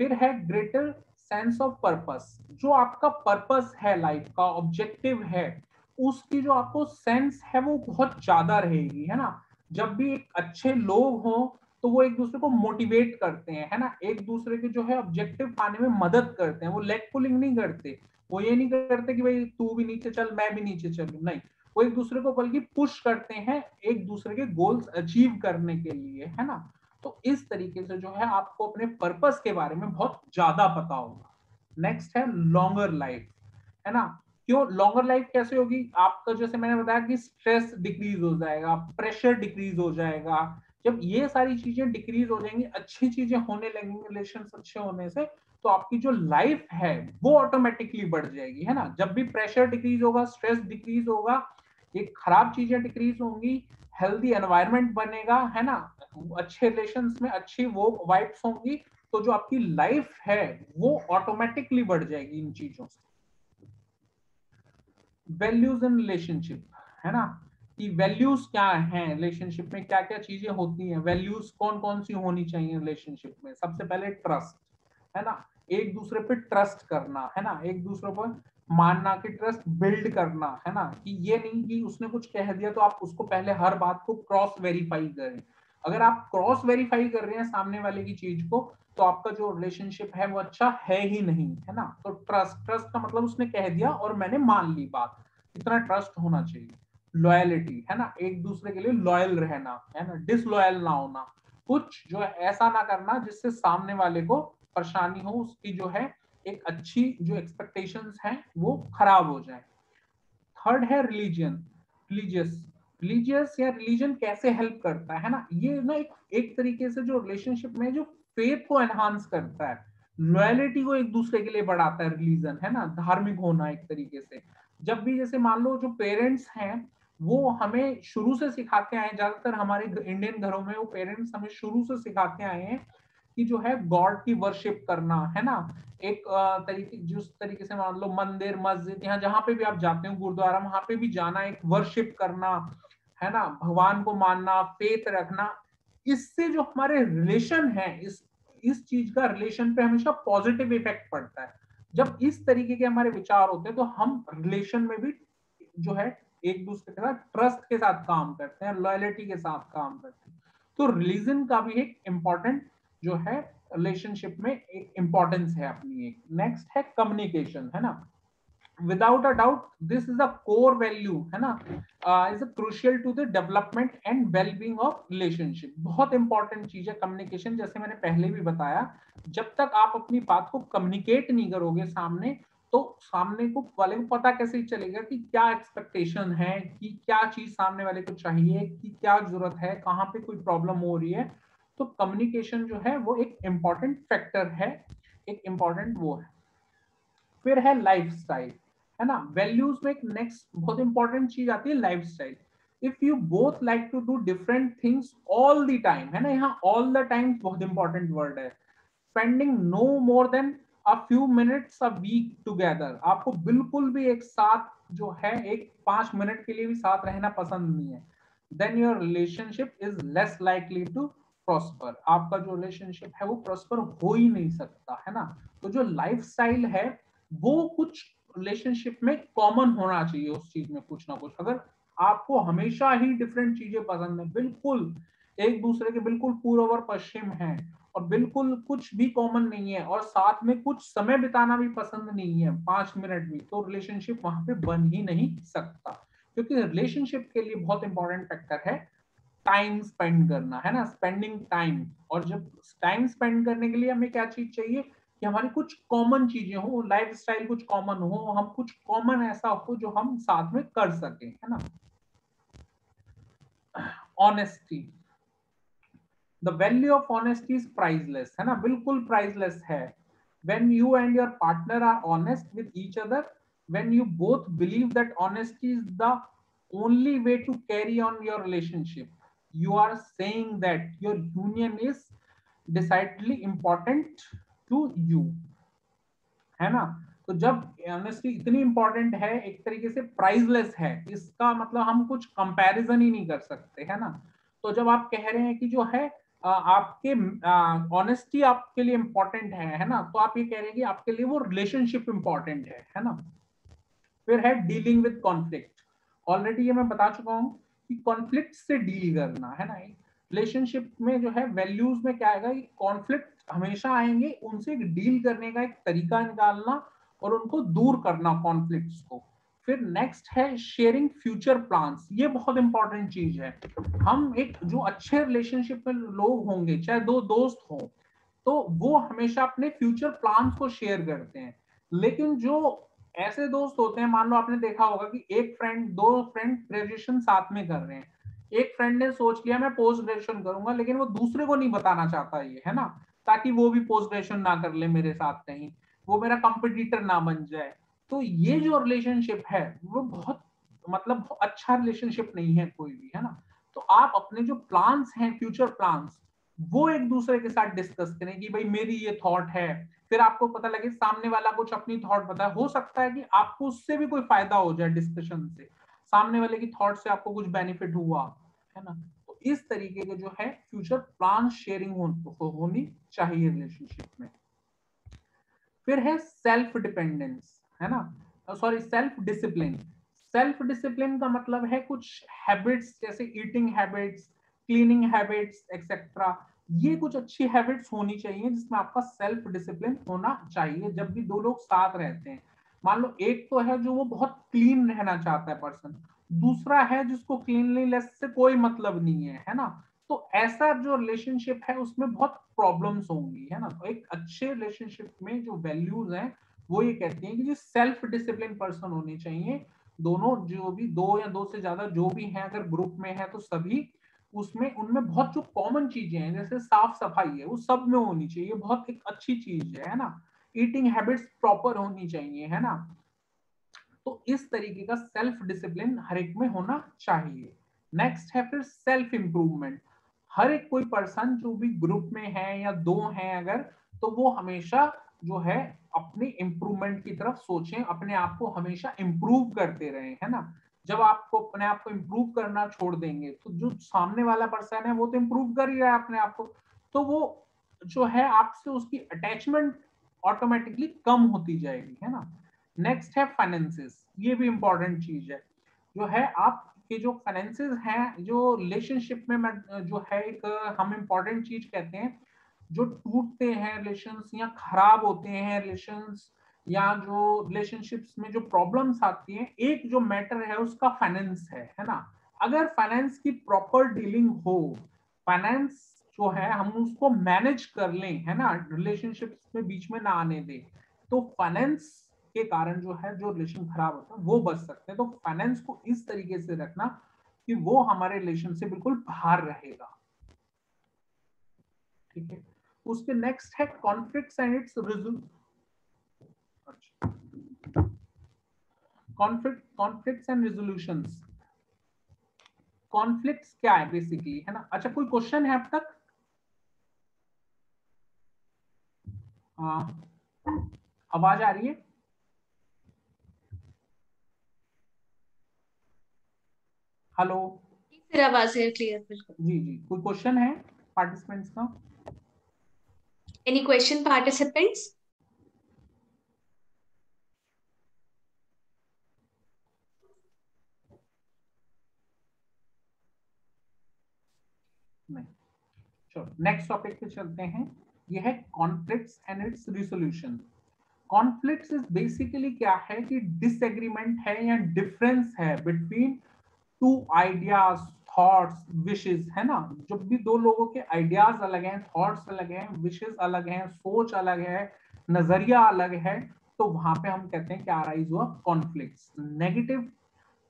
Speaker 2: फिर है ग्रेटर सेंस ऑफ पर्पस, जो आपका पर्पस है, लाइफ का ऑब्जेक्टिव है, उसकी जो आपको सेंस है वो बहुत ज्यादा रहेगी, है ना। जब भी एक अच्छे लोग हो तो वो एक दूसरे को मोटिवेट करते हैं, है ना, एक दूसरे के जो है ऑब्जेक्टिव पाने में मदद करते हैं, वो लेग पुलिंग नहीं करते, वो ये नहीं करते कि भाई तू भी नीचे चल मैं भी नीचे चलूं, नहीं, वो एक दूसरे को बल्कि पुश करते हैं एक दूसरे के गोल्स अचीव करने के लिए, है ना। तो इस तरीके से जो है आपको अपने पर्पस के बारे में बहुत ज्यादा पता होगा। नेक्स्ट है लॉन्गर लाइफ, है ना। क्यों लॉन्गर लाइफ कैसे होगी, आपका जैसे मैंने बताया कि स्ट्रेस डिक्रीज हो जाएगा, प्रेशर डिक्रीज हो जाएगा। जब ये सारी चीजें डिक्रीज हो जाएंगी, अच्छी चीजें होने लगेंगी रिलेशंस अच्छे होने से, तो आपकी जो लाइफ है वो ऑटोमेटिकली बढ़ जाएगी, है ना। जब भी प्रेशर डिक्रीज होगा, स्ट्रेस डिक्रीज होगा, ये खराब चीजें डिक्रीज होंगी, हेल्दी एनवायरनमेंट बनेगा, है ना, अच्छे रिलेशंस में अच्छी वो वाइब्स होंगी, तो जो आपकी लाइफ है वो ऑटोमेटिकली बढ़ जाएगी इन चीजों से। वैल्यूज इन रिलेशनशिप, है ना, कि वैल्यूज क्या हैं रिलेशनशिप में, क्या क्या चीजें होती हैं, वैल्यूज कौन कौन सी होनी चाहिए रिलेशनशिप में। सबसे पहले ट्रस्ट, है ना, एक दूसरे पे ट्रस्ट करना, है ना, एक दूसरे पर मानना कि ट्रस्ट बिल्ड करना, है ना, कि ये नहीं कि उसने कुछ कह दिया तो आप उसको पहले हर बात को क्रॉस वेरीफाई करें। अगर आप क्रॉस वेरीफाई कर रहे हैं सामने वाले की चीज को, तो आपका जो रिलेशनशिप है वो अच्छा है ही नहीं, है ना। तो ट्रस्ट, ट्रस्ट का मतलब उसने कह दिया और मैंने मान ली बात, इतना ट्रस्ट होना चाहिए। लॉयलिटी, है ना, एक दूसरे के लिए लॉयल रहना, है ना, डिसलॉयल ना होना, कुछ जो है ऐसा ना करना जिससे सामने वाले को परेशानी हो, उसकी जो है एक अच्छी जो एक्सपेक्टेशंस हैं वो खराब हो जाए। थर्ड है रिलीजन, रिलीजियस, रिलीजियस या रिलीजन कैसे हेल्प करता है ना, ये ना एक तरीके से जो रिलेशनशिप में जो फेथ को एनहांस करता है, लॉयलिटी को एक दूसरे के लिए बढ़ाता है रिलीजन, है ना, धार्मिक होना एक तरीके से। जब भी जैसे मान लो जो पेरेंट्स हैं वो हमें शुरू से सिखाते आए, ज्यादातर हमारे इंडियन घरों में वो पेरेंट्स हमें शुरू से सिखाते आए हैं कि जो है गॉड की वर्शिप करना, है ना, एक तरीके, जिस तरीके से मान लो मंदिर मस्जिद यहाँ जहां पे भी आप जाते हो, गुरुद्वारा, वहां पे भी जाना, एक वर्शिप करना, है ना, भगवान को मानना, फेथ रखना, इससे जो हमारे रिलेशन है, इस चीज का रिलेशन पे हमेशा पॉजिटिव इफेक्ट पड़ता है। जब इस तरीके के हमारे विचार होते हैं तो हम रिलेशन में भी जो है एक दूसरे के साथ ट्रस्ट के साथ काम करते हैं, लॉयलिटी के साथ काम करते हैं। तो रिलीजन का भी एक इम्पॉर्टेंट जो है रिलेशनशिप में एक इम्पोर्टेंस है अपनी एक। नेक्स्ट है कम्युनिकेशन, है ना, without a doubt this is a core value, है ना, is a crucial to the development and well-being of relationship। बहुत इंपॉर्टेंट चीज है कम्युनिकेशन। जैसे मैंने पहले भी बताया, जब तक आप अपनी बात को कम्युनिकेट नहीं करोगे सामने, तो सामने को वाले को पता कैसे चलेगा कि क्या एक्सपेक्टेशन है, कि क्या चीज सामने वाले को चाहिए, कि क्या जरूरत है, कहाँ पे कोई प्रॉब्लम हो रही है। तो कम्युनिकेशन जो है वो एक इम्पॉर्टेंट फैक्टर है, एक इम्पॉर्टेंट वो है। फिर है लाइफस्टाइल, है ना, वैल्यूज में एक नेक्स्ट बहुत इंपॉर्टेंट चीज आती है lifestyle. If you both like to do different things all the time, है ना, यहाँ ऑल द टाइम बहुत इंपॉर्टेंट वर्ड है। Spending no more than a few minutes a week together, आपको बिल्कुल भी एक साथ जो है एक 5 मिनट के लिए भी साथ रहना पसंद नहीं है, then your relationship is less likely to prosper. आपका जो रिलेशनशिप है वो प्रॉस्पर हो ही नहीं सकता, है ना। तो जो लाइफस्टाइल है वो कुछ रिलेशनशिप में कॉमन होना चाहिए, उस चीज में कुछ ना कुछ। अगर आपको हमेशा ही डिफरेंट चीजें पसंद है, बिल्कुल एक दूसरे के बिल्कुल पूर्व और पश्चिम है, और बिल्कुल कुछ भी कॉमन नहीं है, और साथ में कुछ समय बिताना भी पसंद नहीं है 5 मिनट भी, तो रिलेशनशिप वहां पे बन ही नहीं सकता। क्योंकि रिलेशनशिप के लिए बहुत इंपॉर्टेंट फैक्टर है टाइम स्पेंड करना, है ना, स्पेंडिंग टाइम। और जब टाइम स्पेंड करने के लिए हमें क्या चीज चाहिए कि हमारी कुछ कॉमन चीजें हो, लाइफस्टाइल कुछ कॉमन हो, हम कुछ कॉमन ऐसा हो जो हम साथ में कर सकें, है ना। Honesty, the value of honesty is priceless, है ना, बिल्कुल प्राइसलेस है। when you and your partner are honest with each other, when you both believe that honesty is the only way to carry on your relationship, you are saying that your union is decidedly important to you, है ना। तो जब honesty इतनी important है, एक तरीके से priceless है, इसका मतलब हम कुछ कंपैरिजन ही नहीं कर सकते, है ना। तो जब आप कह रहे हैं कि जो है आपके ऑनेस्टी आपके लिए इंपॉर्टेंट है ना, तो आप ये कह रहे हैं कि आपके लिए वो रिलेशनशिप इंपॉर्टेंट है ना। फिर है डीलिंग विद कॉन्फ्लिक्ट, ऑलरेडी ये मैं बता चुका हूं कि कॉन्फ्लिक्ट से डील करना, है ना। रिलेशनशिप में जो है वैल्यूज में क्या आएगा, कॉन्फ्लिक्ट हमेशा आएंगे, उनसे डील करने का एक तरीका निकालना और उनको दूर करना कॉन्फ्लिक्ट्स को। फिर नेक्स्ट है शेयरिंग फ्यूचर प्लान्स, ये बहुत इंपॉर्टेंट चीज है। हम एक जो अच्छे रिलेशनशिप में लोग होंगे, चाहे दो दोस्त हो, तो वो हमेशा अपने फ्यूचर प्लान्स को शेयर करते हैं। लेकिन जो ऐसे दोस्त होते हैं, मान लो आपने देखा होगा कि एक फ्रेंड, दो फ्रेंड ग्रेजुएशन साथ में कर रहे हैं, एक फ्रेंड ने सोच लिया मैं पोस्ट ग्रेजुएशन करूंगा, लेकिन वो दूसरे को नहीं बताना चाहता ये, है ना, ताकि वो भी पोस्ट ग्रेजुएशन ना कर ले मेरे साथ, कहीं वो मेरा कंपटीटर ना बन जाए। तो ये जो रिलेशनशिप है वो बहुत मतलब अच्छा रिलेशनशिप नहीं है कोई भी, है ना। तो आप अपने जो प्लान्स हैं, फ्यूचर प्लान्स, वो एक दूसरे के साथ डिस्कस करें कि भाई मेरी ये थॉट है। फिर आपको पता लगे सामने वाला कुछ अपनी थॉट बताए, हो सकता है कि आपको उससे भी कोई फायदा हो जाए डिस्कशन से, सामने वाले की थॉट से आपको कुछ बेनिफिट हुआ, है ना। तो इस तरीके के जो है फ्यूचर प्लान शेयरिंग होनी चाहिए रिलेशनशिप में। फिर है सेल्फ डिपेंडेंस, है ना, sorry self discipline. Self discipline का मतलब है कुछ हैबिट्स, जैसे eating habits, cleaning habits etcetera. ये कुछ अच्छी हैबिट्स होनी चाहिए जिसमें आपका सेल्फ डिसिप्लिन होना चाहिए जब भी दो लोग साथ रहते हैं। मान लो एक तो है जो वो बहुत क्लीन रहना चाहता है पर्सन, दूसरा है जिसको क्लीनलीनेस से कोई मतलब नहीं है ना। तो ऐसा जो रिलेशनशिप है उसमें बहुत प्रॉब्लम्स होंगी, है ना। तो एक अच्छे रिलेशनशिप में जो वैल्यूज हैं वो ये कहती हैं कि जो सेल्फ डिसिप्लिन पर्सन होने चाहिए। दोनों जो भी दो या दो से ज्यादा जो भी हैं, अगर ग्रुप में है तो सभी उसमें उनमें बहुत जो कॉमन चीजें हैं जैसे साफ सफाई है वो सब में होनी चाहिए, बहुत एक अच्छी चीज है ना। ईटिंग हैबिट्स प्रॉपर होनी चाहिए, है ना। तो इस तरीके का सेल्फ डिसिप्लिन हर एक में होना चाहिए। नेक्स्ट है फिर सेल्फ इंप्रूवमेंट। हर एक कोई पर्सन जो भी ग्रुप में है या दो हैं अगर, तो वो हमेशा जो है अपनी इंप्रूवमेंट की तरफ सोचें, अपने आप को हमेशा इंप्रूव करते रहें, है ना। जब आपको अपने आप को इंप्रूव करना छोड़ देंगे तो जो सामने वाला पर्सन है वो तो इंप्रूव कर ही रहा है अपने आप को, तो वो जो है आपसे उसकी अटैचमेंट ऑटोमेटिकली कम होती जाएगी, है ना। नेक्स्ट है फाइनेंसेस, ये भी इंपॉर्टेंट चीज है। जो है आपके जो फाइनेंसेस हैं, जो रिलेशनशिप में जो है एक हम इम्पोर्टेंट चीज कहते हैं, जो टूटते हैं रिलेशंस या खराब होते हैं रिलेशंस, या जो रिलेशनशिप्स में जो प्रॉब्लम्स आती हैं, एक जो मैटर है उसका फाइनेंस है ना। अगर फाइनेंस की प्रॉपर डीलिंग हो, फाइनेंस जो है हम उसको मैनेज कर लें, है ना, रिलेशनशिप्स में बीच में ना आने दें, तो फाइनेंस के कारण जो है जो रिलेशन खराब होता है वो बच सकते हैं। तो फाइनेंस को इस तरीके से रखना कि वो हमारे रिलेशन से बिल्कुल बाहर रहेगा, ठीक है। उसके नेक्स्ट है conflicts and it's conflicts and resolutions. Conflicts क्या है बेसिकली, है ना। अच्छा, कोई क्वेश्चन है अब तक? आवाज आ रही है? हेलो?
Speaker 1: फिर आवाज है क्लियर बिल्कुल।
Speaker 2: जी जी, कोई क्वेश्चन है पार्टिसिपेंट्स का?
Speaker 1: Any question participants?
Speaker 2: नहीं। चलो नेक्स्ट टॉपिक पे चलते हैं। ये है conflicts and it's resolution. Conflicts is basically क्या है कि डिसएग्रीमेंट है या डिफरेंस है between two ideas, thoughts, wishes, है ना। जब भी दो लोगों के आइडियाज अलग हैं, थॉट्स अलग हैं, विशेस अलग हैं, सोच अलग है, नजरिया अलग है, तो वहां पे हम कहते हैं कि अराइज हुआ कॉन्फ्लिक्ट्स। नेगेटिव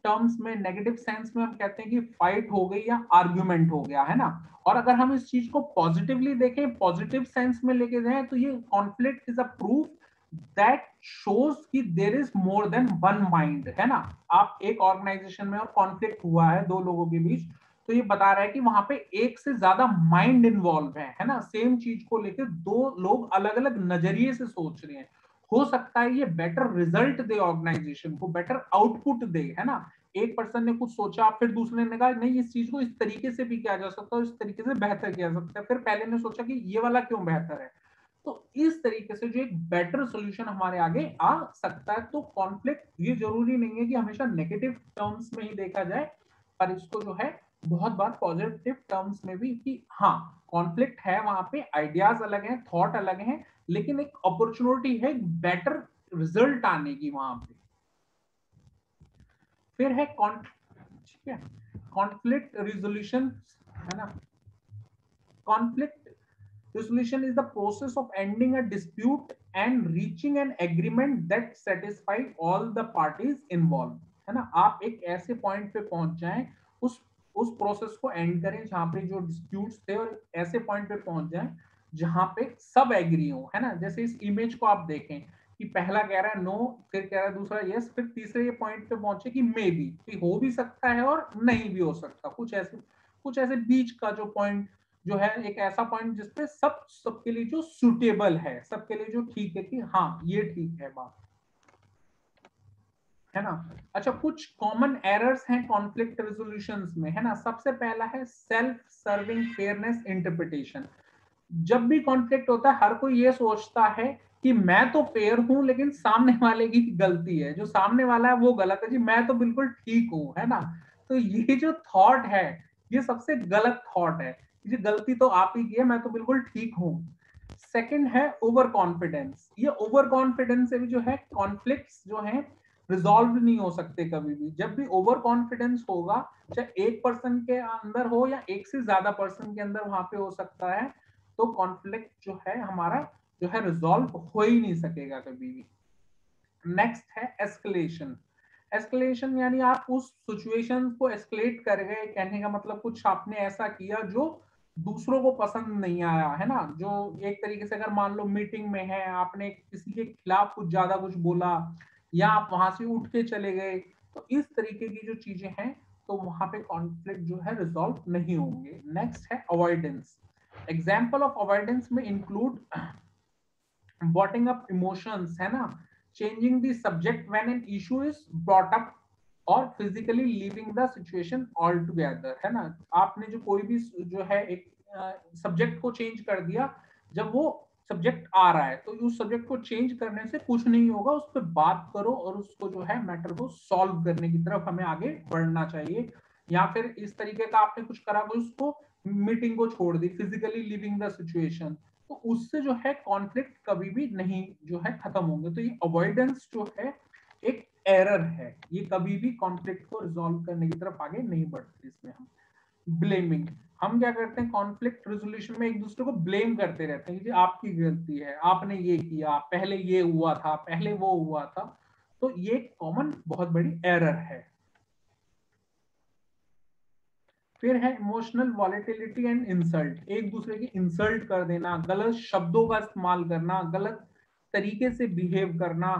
Speaker 2: टर्म्स में, नेगेटिव सेंस में हम कहते हैं कि फाइट हो गई या आर्ग्यूमेंट हो गया, है ना। और अगर हम इस चीज को पॉजिटिवली देखें, पॉजिटिव सेंस में लेके जाएं, तो ये conflict is a proof that shows कि there is more than one mind, है ना। आप एक ऑर्गेनाइजेशन में और कॉन्फ्लिक्ट हुआ है दो लोगों के बीच, तो ये बता रहा है कि वहां पे एक से ज्यादा माइंड इन्वॉल्व है ना। सेम चीज को लेकर दो लोग अलग अलग नजरिए से सोच रहे हैं। हो सकता है ये बेटर रिजल्ट दे, ऑर्गेनाइजेशन को बेटर आउटपुट दे, है ना। एक पर्सन ने कुछ सोचा, फिर दूसरे ने कहा नहीं इस चीज को इस तरीके से भी किया जा सकता है, इस तरीके से बेहतर किया जा सकता है, फिर पहले ने सोचा कि ये वाला क्यों बेहतर है। तो इस तरीके से जो एक बेटर सोल्यूशन हमारे आगे आ सकता है। तो कॉन्फ्लिक्ट ये जरूरी नहीं है कि हमेशा नेगेटिव टर्म्स में ही देखा जाए, पर इसको जो है बहुत बार पॉजिटिव टर्म्स में भी, कि हाँ कॉन्फ्लिक्ट है, वहां पे आइडियाज अलग हैं, थॉट अलग हैं, लेकिन एक अपॉर्चुनिटी है बेटर रिजल्ट आने की वहां पे। फिर है ठीक है, कॉन्फ्लिक्ट रिजोल्यूशन, है ना। Conflict resolution is the process of ending a dispute and reaching an agreement that satisfy all the parties involved, है ना। आप एक ऐसे पॉइंट पे पहुंच जाएं, उस प्रोसेस को एंड करें जहां पे जो डिस्प्यूट्स थे, और ऐसे पॉइंट पे पहुंच जाएं जहां पे सब एग्री हो, है ना। जैसे इस इमेज को आप देखें कि पहला कह रहा है नो, फिर कह रहा है दूसरा यस, फिर तीसरे ये पॉइंट पे पहुंचे कि मे बी हो भी सकता है और नहीं भी हो सकता। कुछ ऐसे बीच का जो पॉइंट जो है, एक ऐसा पॉइंट जिसपे सबके लिए जो सुटेबल है, सबके लिए जो ठीक है कि हाँ ये ठीक है बात, है ना। अच्छा, कुछ कॉमन एरर्स हैं कॉन्फ्लिक्ट रेजोल्यूशंस में, है ना। सबसे पहला है सेल्फ सर्विंग फेयरनेस इंटरप्रिटेशन। जब भी कॉन्फ्लिक्ट होता है, हर कोई ये सोचता है कि मैं तो फेयर हूं, लेकिन सामने वाले की गलती है, जो सामने वाला है वो गलत है जी, मैं तो बिल्कुल ठीक हूं, है ना। तो ये जो थॉट है, ये सबसे गलत थॉट है, ये गलती तो आप ही की है, मैं तो बिल्कुल ठीक हूं। सेकंड है ओवर कॉन्फिडेंस। ये ओवर कॉन्फिडेंस से भी जो है कॉन्फ्लिक्ट्स जो है रिजॉल्व नहीं हो सकते कभी भी। जब भी ओवर कॉन्फिडेंस होगा, चाहे एक पर्सन के अंदर हो या एक से ज्यादा पर्सन के अंदर वहां पे हो सकता है, तो कॉन्फ्लिक्ट जो है हमारा जो है रिजॉल्व हो ही नहीं सकेगा कभी भी। नेक्स्ट है एस्केलेशन। एस्केलेशन यानी आप उस सिचुएशन को एस्केलेट कर गए, कहने का मतलब कुछ आपने ऐसा किया जो दूसरों को पसंद नहीं आया, है ना। जो एक तरीके से अगर मान लो मीटिंग में है, आपने किसी के खिलाफ कुछ ज्यादा कुछ बोला, या आप वहां से उठ के चले गए, तो इस तरीके की जो चीजें हैं, तो वहां पे कॉन्फ्लिक्ट जो है रिजॉल्व नहीं होंगे। नेक्स्ट है अवॉइडेंस। एग्जाम्पल ऑफ अवॉइडेंस में इंक्लूड बॉटिंग अप इमोशंस, है ना, changing the subject when an issue is brought up, और physically leaving the situation altogether, है ना। आपने जो कोई भी जो है एक सब्जेक्ट को चेंज कर दिया जब वो सब्जेक्ट आ रहा है तो उस सब्जेक्ट को चेंज करने से कुछ नहीं होगा, उस पर बात करो और उसको जो है मैटर को सॉल्व करने की तरफ हमें आगे बढ़ना चाहिए। या फिर इस तरीके का आपने कुछ करा, उसको मीटिंग को छोड़ दी, फिजिकली लिविंग द सिचुएशन, तो उससे जो है कॉन्फ्लिक्ट कभी भी नहीं जो है खत्म होंगे। तो ये अवॉइडेंस जो है एक एरर है, ये कभी भी कॉन्फ्लिक्ट को रिजॉल्व करने की तरफ आगे नहीं बढ़ते। इसमें हम ब्लेमिंग, हम क्या करते हैं कॉन्फ्लिक्ट रेजोल्यूशन में एक दूसरे को ब्लेम करते रहते हैं कि आपकी गलती है, आपने ये किया, पहले ये हुआ था, पहले वो हुआ था। तो ये कॉमन बहुत बड़ी एरर है। फिर है इमोशनल वॉलेटिलिटी एंड इंसल्ट, एक दूसरे की इंसल्ट कर देना, गलत शब्दों का इस्तेमाल करना, गलत तरीके से बिहेव करना,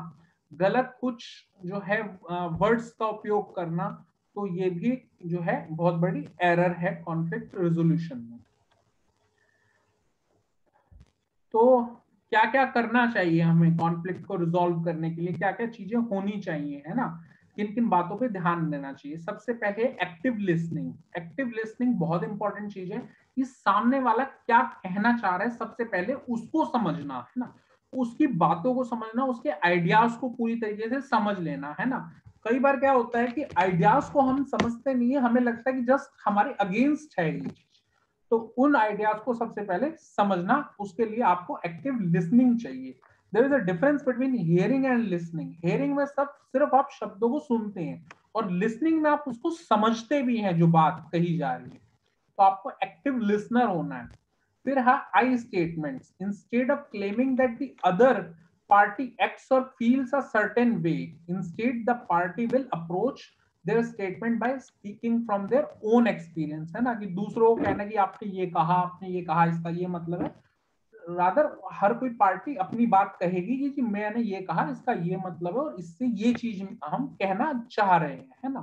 Speaker 2: गलत कुछ जो है वर्ड्स का उपयोग करना, तो ये भी जो है बहुत बड़ी एरर है कॉन्फ्लिक्ट रेजोल्यूशन में। तो क्या क्या करना चाहिए हमें कॉन्फ्लिक्ट को रिजॉल्व करने के लिए, क्या क्या चीजें होनी चाहिए, है ना, किन किन बातों पे ध्यान देना चाहिए। सबसे पहले एक्टिव लिसनिंग, एक्टिव लिसनिंग बहुत इंपॉर्टेंट चीज है कि सामने वाला क्या कहना चाह रहा है, सबसे पहले उसको समझना, है ना, उसकी बातों को समझना, उसके आइडियाज को पूरी तरीके से समझ लेना, है ना। कई बार क्या होता है कि आइडियाज को हम समझते नहीं है, हमें लगता है कि जस्ट हमारे अगेंस्ट है ये चीज, तो उन आइडियाज को सबसे पहले समझना, उसके लिए आपको एक्टिव लिसनिंग चाहिए। There is a difference between hearing and listening. Hearing में सब सिर्फ आप शब्दों को सुनते हैं, और लिसनिंग में आप उसको समझते भी हैं जो बात कही जा रही है। तो आपको एक्टिव लिसनर होना है। फिर है I statements, instead of claiming that the other party acts or feels a certain way, instead the party will approach their statement by speaking from their own experience, है ना, कि दूसरों को कहना कि आपने ये कहा, आपने ये कहा, इसका ये मतलब है। रादर हर कोई पार्टी अपनी बात कहेगी कि मैंने ये कहा, इसका ये मतलब है, और इससे ये चीज हम कहना चाह रहे हैं, है ना।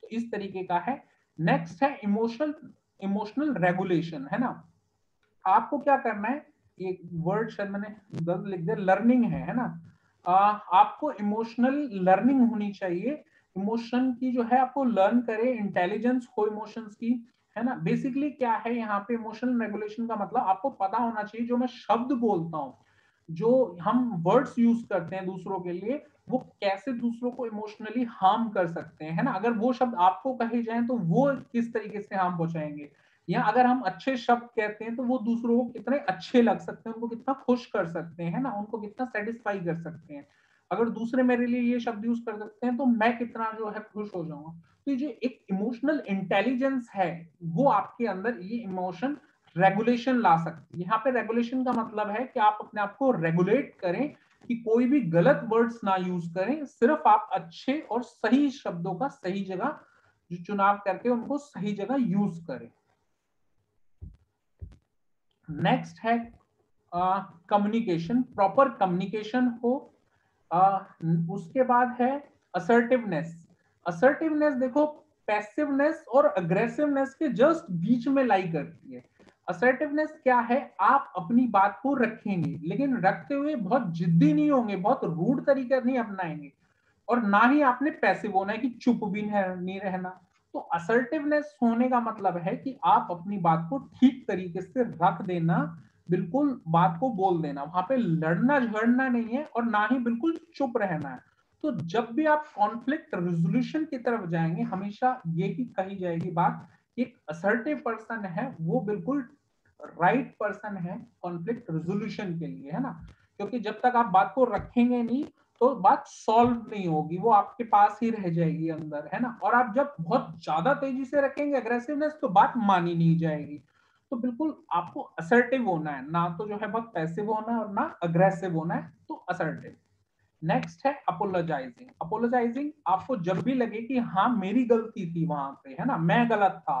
Speaker 2: तो इस तरीके का है। नेक्स्ट है इमोशनल रेगुलेशन, है ना। आपको क्या करना है, एक वर्ड शायद मैंने गलत लिख दिया, लर्निंग है ना। आपको इमोशनल लर्निंग होनी चाहिए, इमोशन की जो है आपको लर्न करे, इंटेलिजेंस हो इमोशंस की, है ना। बेसिकली क्या है यहाँ पे इमोशनल रेगुलेशन का मतलब, आपको पता होना चाहिए जो मैं शब्द बोलता हूँ, जो हम वर्ड्स यूज करते हैं दूसरों के लिए, वो कैसे दूसरों को इमोशनली हार्म कर सकते हैं, है ना। अगर वो शब्द आपको कहे जाएं तो वो किस तरीके से हार्म पहुंचाएंगे, या अगर हम अच्छे शब्द कहते हैं तो वो दूसरों को कितने अच्छे लग सकते हैं, उनको कितना खुश कर सकते हैं, है ना, उनको कितना सेटिस्फाई कर सकते हैं। अगर दूसरे मेरे लिए ये शब्द यूज कर सकते हैं तो मैं कितना जो है खुश हो जाऊंगा। तो ये जो एक इमोशनल इंटेलिजेंस है, वो आपके अंदर ये इमोशन रेगुलेशन ला सकती है। यहाँ पे रेगुलेशन का मतलब है कि आप अपने आप को रेगुलेट करें, कि कोई भी गलत वर्ड्स ना यूज करें, सिर्फ आप अच्छे और सही शब्दों का सही जगह चुनाव करके उनको सही जगह यूज करें। नेक्स्ट है कम्युनिकेशन, प्रॉपर कम्युनिकेशन हो। उसके बाद है असर्टिवनेस। असर्टिवनेस देखो पैसिवनेस और अग्रेसिवनेस के जस्ट बीच में लाई करती है। असर्टिवनेस क्या है, आप अपनी बात को रखेंगे, लेकिन रखते हुए बहुत जिद्दी नहीं होंगे, बहुत रूड तरीका नहीं अपनाएंगे, और ना ही आपने पैसिव होना है कि चुप भी नहीं रहना। तो असर्टिवनेस होने का मतलब है कि आप अपनी बात को ठीक तरीके से रख देना, बिल्कुल बात को बोल देना, वहां पे लड़ना झगड़ना नहीं है, और ना ही बिल्कुल चुप रहना है। तो जब भी आप कॉन्फ्लिक्ट रेजोल्यूशन की तरफ जाएंगे, हमेशा ये ही कही जाएगी बात, एक असर्टिव पर्सन है वो बिल्कुल राइट पर्सन है कॉन्फ्लिक्ट रेजोल्यूशन के लिए, है ना। क्योंकि जब तक आप बात को रखेंगे नहीं तो बात सॉल्व नहीं होगी, वो आपके पास ही रह जाएगी अंदर, है ना। और आप जब बहुत ज्यादा तेजी से रखेंगे अग्रेसिवनेस, तो बात मानी नहीं जाएगी। तो बिल्कुल आपको असर्टिव होना है, ना तो जो है बहुत पैसिव होना है और ना अग्रेसिव होना है, तो असर्टिव। नेक्स्ट है अपोलोजाइजिंग। अपोलोजाइजिंग आपको जब भी लगे कि हाँ मेरी गलती थी वहां पे, है ना, मैं गलत था,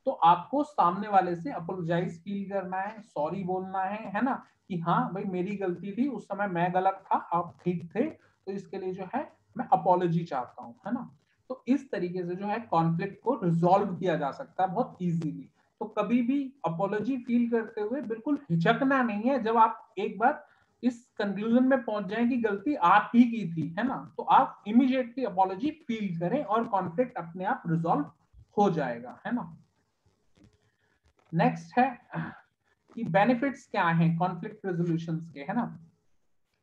Speaker 2: तो आपको सामने वाले से अपोलोजाइज फील करना है, सॉरी बोलना है ना, कि हाँ भाई मेरी गलती थी, उस समय मैं गलत था, आप ठीक थे, तो इसके लिए जो है मैं अपोलॉजी चाहता हूँ, है ना। तो इस तरीके से जो है कॉन्फ्लिक्ट को रिजॉल्व किया जा सकता है बहुत इजीली। तो कभी भी अपोलॉजी फील करते हुए बिल्कुल हिचकना नहीं है। जब आप एक बार इस कंक्लूजन में पहुंच जाएं कि गलती आप ही की थी, है ना, तो आप इमीडिएटली अपॉलॉजी फील करें और कॉन्फ्लिक्ट अपने आप रिजॉल्व हो जाएगा, है ना। नेक्स्ट है कि बेनिफिट्स क्या हैं कॉन्फ्लिक्ट रेजोल्यूशंस के, है ना।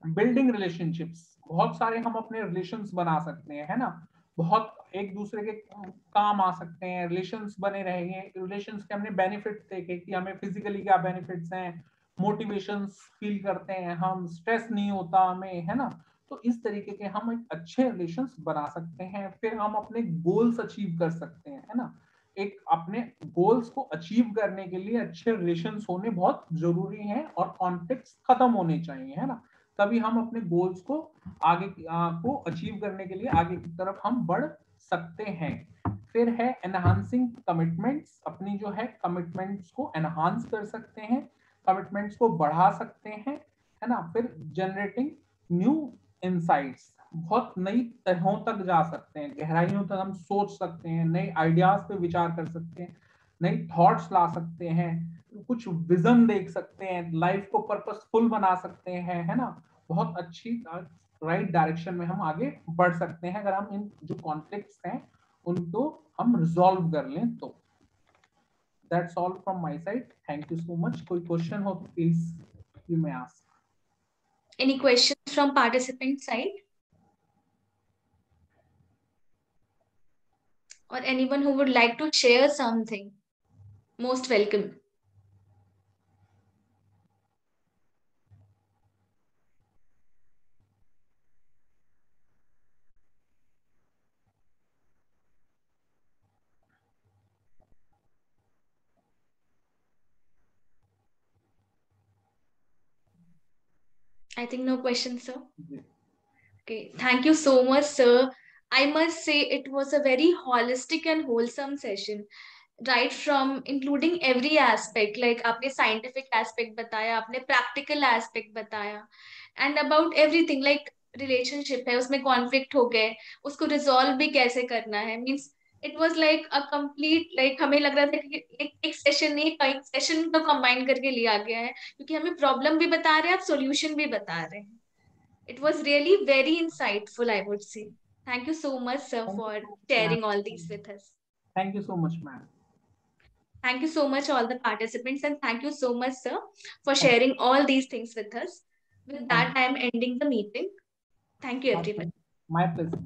Speaker 2: बिल्डिंग रिलेशनशिप्स, बहुत सारे हम अपने रिलेशंस बना सकते हैं, है ना, बहुत एक दूसरे के काम आ सकते हैं, रिलेशंस बने रहेंगे, रिलेशंस के हमने बेनिफिट्स देखे कि हमें फिजिकली क्या बेनिफिट्स हैं, मोटिवेशंस फील करते हैं हम, स्ट्रेस नहीं होता हमें, है ना। तो इस तरीके के हम एक अच्छे रिलेशंस बना सकते हैं, फिर हम अपने गोल्स अचीव कर सकते हैं, है ना। एक अपने गोल्स को अचीव करने के लिए अच्छे रिलेशंस होने बहुत जरूरी हैं और कॉन्फ्लिक्ट्स खत्म होने चाहिए, है ना। तभी हम अपने गोल्स को आगे को अचीव करने के लिए आगे की तरफ हम बढ़ सकते हैं। फिर है एनहांसिंग कमिटमेंट्स, अपनी जो है कमिटमेंट्स को एनहांस कर सकते हैं, कमिटमेंट्स को बढ़ा सकते हैं, है ना। फिर जनरेटिंग न्यू इनसाइट्स, बहुत नई तहों तक जा सकते हैं, गहराइयों तक हम सोच सकते हैं, नए आइडियाज पे विचार कर सकते हैं, नई थॉट्स ला सकते हैं, कुछ विजन देख सकते हैं, लाइफ को पर्पसफुल बना सकते हैं, है ना। बहुत अच्छी राइट डायरेक्शन में हम आगे बढ़ सकते हैं अगर हम इन जो कॉन्फ्लिक्ट्स हैं उनको हम रिजॉल्व कर लें तो। That's all from my side, thank you so much. कोई क्वेश्चन हो तो please you may ask.
Speaker 1: Any questions from participant side? Or anyone who would like to share something? Most welcome. I think no questions, sir. Okay, thank you so much, sir. I must say it was a very holistic and wholesome session. Right from including every aspect, like आपने scientific aspect बताया, आपने practical aspect बताया, and about everything like relationship है, उसमें conflict हो गए, उसको resolve भी कैसे करना है, means it was like a complete, like हमें लग रहा था कि एक session नहीं, कई session तो combine करके लिया गया है, क्योंकि हमें problem भी बता रहे हैं, आप solution भी बता रहे हैं. It was really very insightful, I would say. Thank you so much, sir, for sharing all these with us.
Speaker 2: Thank you so much, ma'am.
Speaker 1: Thank you so much, all the participants, and thank you so much, sir, for sharing all these things with us. With that, I am ending the meeting. Thank you, everyone.
Speaker 2: My pleasure.